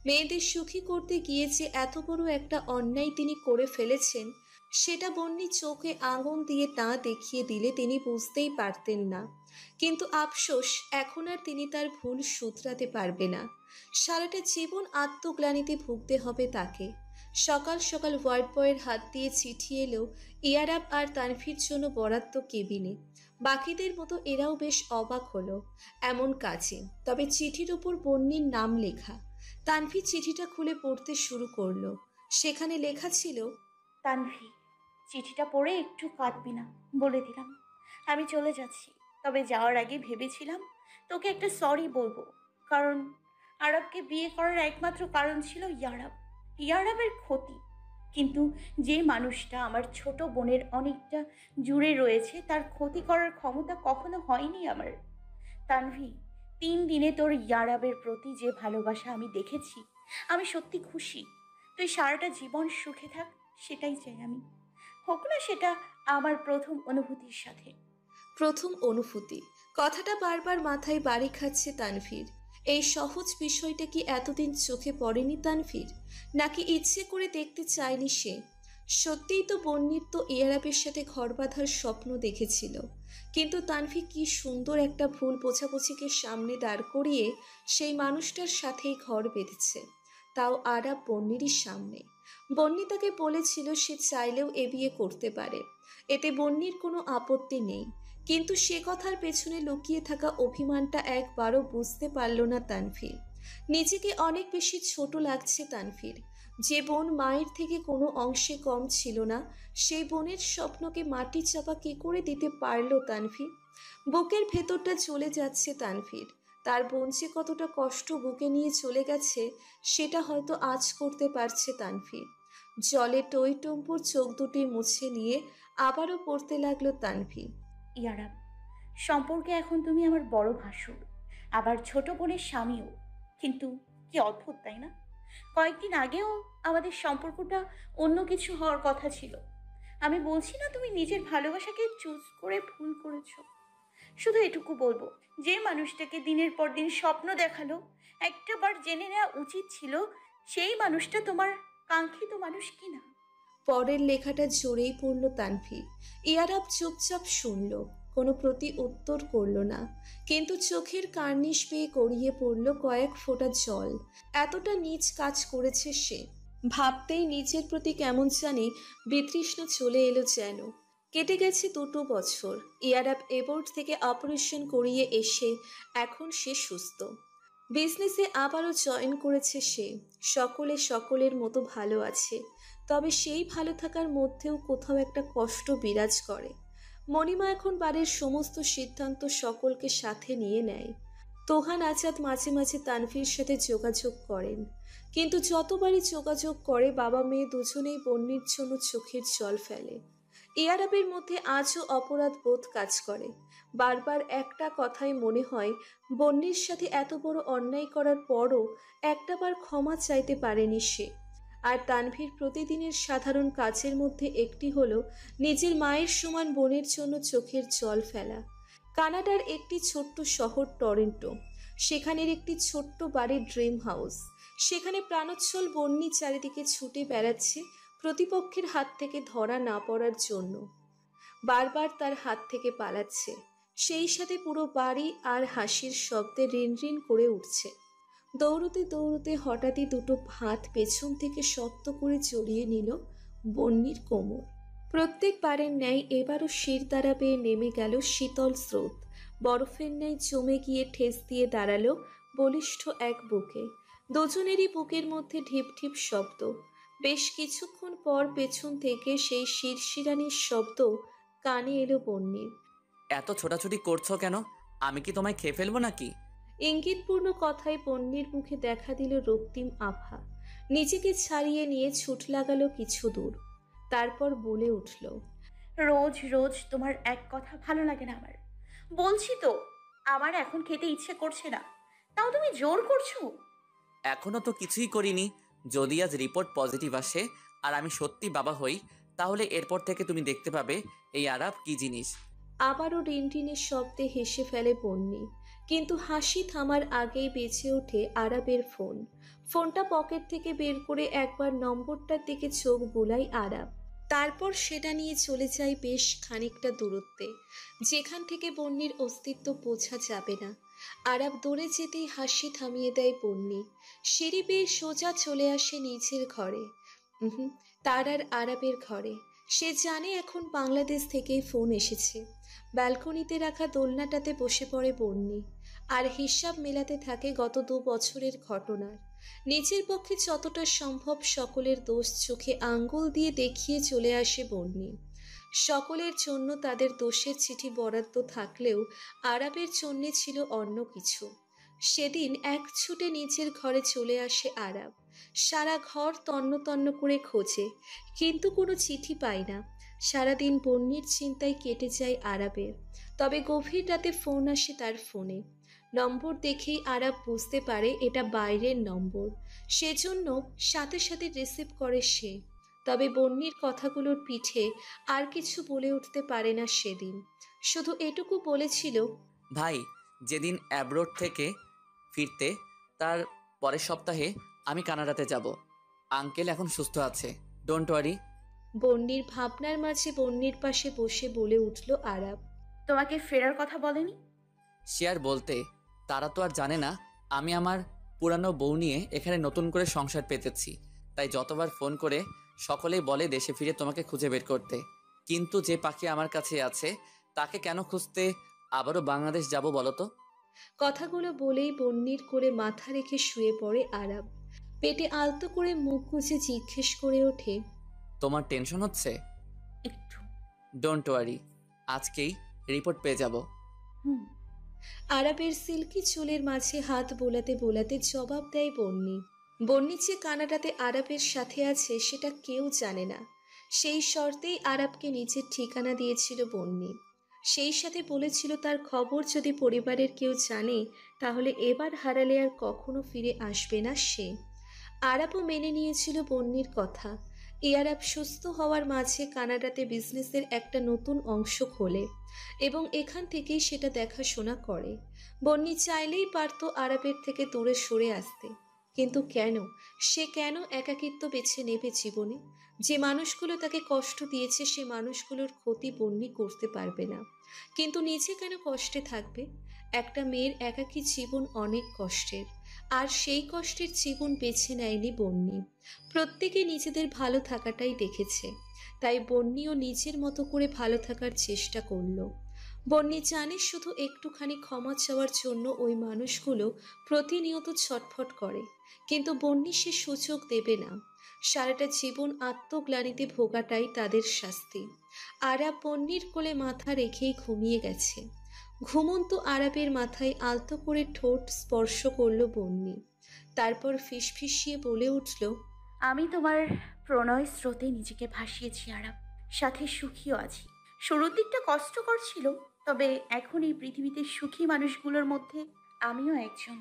মেয়েদের সুখী করতে গিয়ে যে এত বড় একটা অন্যায় তিনি করে ফেলেছেন সেটা বন্যি চোখে আঙুল দিয়ে না দেখিয়ে দিলে তিনি বুঝতেই পারতেন না, কিন্তু আফসোস এখন আর তিনি তার ভুল শুধরাতে পারবে না। সারাটা জীবন আত্মগ্লানিতে ভুগতে হবে তাকে। সকাল সকাল ওয়ার্ড বয়ের হাত দিয়ে চিঠি এলো ইয়ারাব আর তানভীর জন্য বরাদ্দ কেবিনে। বাকিদের মতো এরাও বেশ অবাক হলো এমন কাজে, তবে চিঠির ওপর বন্যির নাম লেখা। তানভীর চিঠিটা খুলে পড়তে শুরু করলো। সেখানে লেখা ছিল, তানভি, চিঠিটা পড়ে একটু কাঁদবি না, বলে দিলাম। আমি চলে যাচ্ছি, তবে যাওয়ার আগে ভেবেছিলাম তোকে একটা সরি বলবো। কারণ আরবকে বিয়ে করার একমাত্র কারণ ছিল ইয়ারাব, ইয়ারাবের ক্ষতি। কিন্তু যে মানুষটা আমার ছোট বোনের অনেকটা জুড়ে রয়েছে, তার ক্ষতি করার ক্ষমতা কখনো হয়নি আমার। তানভি, 3 দিনে তোর ইয়ারাবের প্রতি যে ভালোবাসা আমি দেখেছি, আমি সত্যি খুশি। তুই সারাটা জীবন সুখে থাক, সেটাই চাই আমি। হোক না সেটা আমার প্রথম অনুভূতির সাথে। প্রথম অনুভূতি কথাটা বারবার মাথায় বাড়ি খাচ্ছে তানভীর। এই সহজ বিষয়টা কি এতদিন চোখে পড়েনি তানভীর, নাকি ইচ্ছে করে দেখতে চায়নি সে? সত্যিই তো বন্যির তো ইয়ারাবের সাথে ঘর বাঁধার স্বপ্ন দেখেছিল, কিন্তু তানভীর কি সুন্দর একটা ভুল বোঝাবুঝিকে সামনে দাঁড় করিয়ে সেই মানুষটার সাথেই ঘর বেঁধেছে, তাও আরাব বন্যিরই সামনে। বন্যি তাকে বলেছিল সে চাইলেও এ বিয়ে করতে পারে, এতে বন্যির কোনো আপত্তি নেই, কিন্তু সে কথার পেছনে লুকিয়ে থাকা অভিমানটা একবারও বুঝতে পারল না তানভীর। নিজেকে অনেক বেশি ছোট লাগছে তানভীর। যে বোন মায়ের থেকে কোনো অংশে কম ছিল না, সেই বোনের স্বপ্নকে মাটি চাপা কি করে দিতে পারল তানভীর? বুকের ভেতরটা চলে যাচ্ছে তানভীর। তার বোন যে কতটা কষ্ট বুকে নিয়ে চলে গেছে সেটা হয়তো আজ করতে পারছে তানভীর। জলে টইটম্বুর চোখ দুটি মুছে নিয়ে আবারও পড়তে লাগলো তানভীর। ইয়ারাব, সম্পর্কে এখন তুমি আমার বড় ভাসুর, আবার ছোট বোনের স্বামীও। কিন্তু কি অদ্ভুত, তাই না? কয়েকদিন আগেও আমাদের সম্পর্কটা অন্য কিছু হওয়ার কথা ছিল। আমি বলছি না তুমি নিজের ভালোবাসাকে চুজ করে ভুল করেছো। শুধু এটুকু বলবো, যে মানুষটাকে দিনের পর দিন স্বপ্ন দেখালো, একটা বার জেনে নেওয়া উচিত ছিল সেই মানুষটা তোমার কাঙ্ক্ষিত মানুষ কিনা। পরের লেখাটা জোরেই পড়ল তানভীর। ইয়ারাব চুপচাপ শুনল, কোনো প্রতি উত্তর করল না, কিন্তু চোখের কার্নিশ বেয়ে গড়িয়ে পড়ল কয়েক ফোঁটা জল। এতটা নীচ কাজ করেছে সে, ভাবতেই নিজের প্রতি কেমন জানি বিতৃষ্ণা চলে এলো যেন। কেটে গেছে 2 বছর। ইয়ারাব এবোর্ড থেকে অপারেশন করিয়ে এসে এখন সে সুস্থ। বিজনেসে আবারও জয়েন করেছে সে। সকলে সকলের মতো ভালো আছে, তবে সেই ভালো থাকার মধ্যেও কোথাও একটা কষ্ট বিরাজ করে। মণিমা এখন বাড়ির সমস্ত সিদ্ধান্ত সকলকে সাথে নিয়ে নেয়। তোহান আজাদ মাঝে মাঝে তানভীর সাথে যোগাযোগ করেন, কিন্তু যতবারই যোগাযোগ করে বাবা মেয়ে দুজনেই বন্যির জন্য চোখের জল ফেলে। ইয়ারাবের মধ্যে আজও অপরাধ বোধ কাজ করে। বারবার একটা কথাই মনে হয়, বন্যির সাথে এত বড় অন্যায় করার পরও একটাবার ক্ষমা চাইতে পারেনি সে। আর তানভীর প্রতিদিনের সাধারণ কাজের মধ্যে একটি হলো নিজের মায়ের সমান বোনের জন্য চোখের জল ফেলা। কানাডার একটি ছোট্ট শহর টরন্টো, সেখানের একটি ছোট্ট বাড়ির ড্রিম হাউস। সেখানে প্রাণোচ্ছল বন্যি চারিদিকে ছুটে বেড়াচ্ছে প্রতিপক্ষের হাত থেকে ধরা না পড়ার জন্য। বারবার তার হাত থেকে পালাচ্ছে, সেই সাথে পুরো বাড়ি আর হাসির শব্দে রিন রিন করে উঠছে। দৌড়তে দৌড়তে হঠাৎই 2টো হাত পেছন থেকে শক্ত করে জড়িয়ে নিল বন্যির কোমর। প্রত্যেকবারের ন্যায় এবারও শিরদাঁড়া বেয়ে নেমে গেল শীতল স্রোত। বরফের ন্যায় জমে গিয়ে ঠেস দিয়ে দাঁড়ালো বলিষ্ঠ এক বুকে। দুজনেরই বুকের মধ্যে ঢিপ ঢিপ শব্দ। বেশ কিছুক্ষণ পর পেছন থেকে সেই শিরশিরানির শব্দ কানে এলো বন্যির। এত ছোটাছুটি করছো কেন? আমি কি তোমায় খেয়ে ফেলবো নাকি? ইঙ্গিতপূর্ণ কথায় বন্যির মুখে দেখা দিল রক্তিম আভা। নিজেকে ছাড়িয়ে নিয়ে ছুট লাগালো কিছু দূর, তারপর বলে উঠল, রোজ রোজ তোমার এক কথা ভালো লাগে না আমার। বলছি তো আমার এখন খেতে ইচ্ছে করছে না, তাও তুমি জোর করছো। এখনো তো কিছুই করিনি। যদি আজ রিপোর্ট পজিটিভ আসে আর আমি সত্যি বাবা হই, তাহলে এরপর থেকে তুমি দেখতে পাবে এই আরাব কি জিনিস। আবারও রিনটিনের শব্দে হেসে ফেলে বন্যি, কিন্তু হাসি থামার আগেই বেঁচে ওঠে আরাবের ফোন। ফোনটা পকেট থেকে বের করে একবার নম্বরটার দিকে চোখ বুলাই আরাব। তারপর সেটা নিয়ে চলে যায় বেশ খানিকটা দূরত্বে, যেখান থেকে বন্যির অস্তিত্ব বোঝা যাবে না। আরাব দৌড়ে যেতেই হাসি থামিয়ে দেয় বন্যি। সিঁড়ি বেয়ে সোজা চলে আসে নিজের ঘরে। হুম, তার আর আরাবের ঘরে। সে জানে এখন বাংলাদেশ থেকেই ফোন এসেছে। ব্যালকনিতে রাখা দোলনাটাতে বসে পড়ে বন্যি, আর হিসাব মেলাতে থাকে গত 2 বছরের ঘটনার। নিজের পক্ষে যতটা সম্ভব সকলের দোষ চোখে আঙ্গুল দিয়ে দেখিয়ে চলে আসে বন্যি। সকলের জন্য তাদের দোষের চিঠি বরাদ্দ থাকলেও আরাবের জন্যে ছিল অন্য কিছু। সেদিন এক ছুটে নিজের ঘরে চলে আসে আরাব। সারা ঘর তন্ন তন্ন করে খোঁজে, কিন্তু কোনো চিঠি পায় না। সারাদিন বন্যির চিন্তায় কেটে যায় আরাবের। তবে গভীর রাতে ফোন আসে তার ফোনে। নম্বর দেখেই আরাব বুঝতে পারে এটা বাইরের নম্বর, সেজন্য সাথে সাথে রিসিভ করে সে। তবে বন্যির কথাগুলোর পিঠে আর কিছু বলে উঠতে পারে না সেদিন। শুধু এটুকু বলেছিল, ভাই, যেদিন অ্যাব্রোড থেকে ফিরতে তার পরের সপ্তাহে আমি কানাডাতে যাব। আঙ্কেল এখন সুস্থ আছে, ডোন্ট ওয়ারি। বন্যির ভাবনার মাঝে বন্যির পাশে বসে বলে উঠল আরাব। তোমাকে ফেরার কথা বলেনি? সে আর বলতে, তারা তো আর জানে না আমি আমার পুরানো বউ নিয়ে এখানে নতুন করে সংসার পেতেছি। তাই যতবার ফোন করে সকলেই বলে দেশে ফিরে তোমাকে খুঁজে বের করতে। কিন্তু যে পাখি আমার কাছে আছে তাকে কেন খুঁজতে আবারও বাংলাদেশ যাব বলো তো? কথাগুলো বলেই বন্যির কোলে মাথা রেখে শুয়ে পড়ে আরাব। পেটে আলতো করে মুখ গুজে জিজ্ঞেস করে ওঠে, তোমার টেনশন হচ্ছে? একটু। ডোন্ট ওয়ারি, আজকেই রিপোর্ট পেয়ে যাব। হুম। আরাবের সিল্কি চুলের মাঝে হাত বোলাতে বোলাতে জবাব দেয় বন্যি। বন্যি যে কানাডাতে আরাবের সাথে আছে সেটা কেউ জানে না। সেই শর্তেই আরাবকে নিজের ঠিকানা দিয়েছিল বন্যি। সেই সাথে বলেছিল তার খবর যদি পরিবারের কেউ জানে তাহলে এবার হারালে আর কখনো ফিরে আসবে না সে। আরাবও মেনে নিয়েছিল বন্যির কথা। আরাব সুস্থ হওয়ার মাঝে কানাডাতে বিজনেসের একটা নতুন অংশ খোলে এবং এখান থেকেই সেটা দেখাশোনা করে। বন্যি চাইলেই পারত আরাবের থেকে দূরে সরে আসতে, কিন্তু কেন? সে কেন একাকিত্ব বেছে নেবে জীবনে? যে মানুষগুলো তাকে কষ্ট দিয়েছে সে মানুষগুলোর ক্ষতি বন্যি করতে পারবে না, কিন্তু নিজে কেন কষ্টে থাকবে? একটা মেয়ের একাকী জীবন অনেক কষ্টের, আর সেই কষ্টের জীবন বেছে নেয়নি বন্যি। প্রত্যেকে নিজেদের ভালো থাকাটাই দেখেছে, তাই বন্যিও নিজের মতো করে ভালো থাকার চেষ্টা করলো। বন্যি জানে শুধু একটুখানি ক্ষমা চাওয়ার জন্য ওই মানুষগুলো প্রতিনিয়ত ছটফট করে, কিন্তু বন্যি সে সুযোগ দেবে না। সারাটা জীবন আত্মগ্লানিতে ভোগাটাই তাদের শাস্তি। আরাব বন্যির কোলে মাথা রেখেই ঘুমিয়ে গেছে। ঘুমন্ত আরাবের মাথায় আলতো করে ঠোঁট স্পর্শ করল বন্যি। তারপর ফিসফিসিয়ে বলে উঠল, আমি তোমার প্রণয় স্রোতে নিজেকে ভাসিয়েছি আরাব, সাথে সুখীও আছি। শুরুর দিকটা কষ্টকর ছিল, তবে এখন এই পৃথিবীতে সুখী মানুষগুলোর মধ্যে আমিও একজন।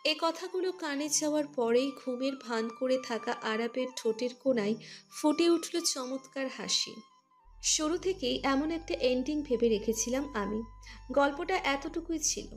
এ কথাগুলো কানে যাওয়ার পরেই ঘুমের ভান করে থাকা আরাবের ঠোঁটের কোণায় ফুটে উঠল চমৎকার হাসি। শুরু থেকেই এমন একটা এন্ডিং ভেবে রেখেছিলাম আমি। গল্পটা এতটুকুই ছিল।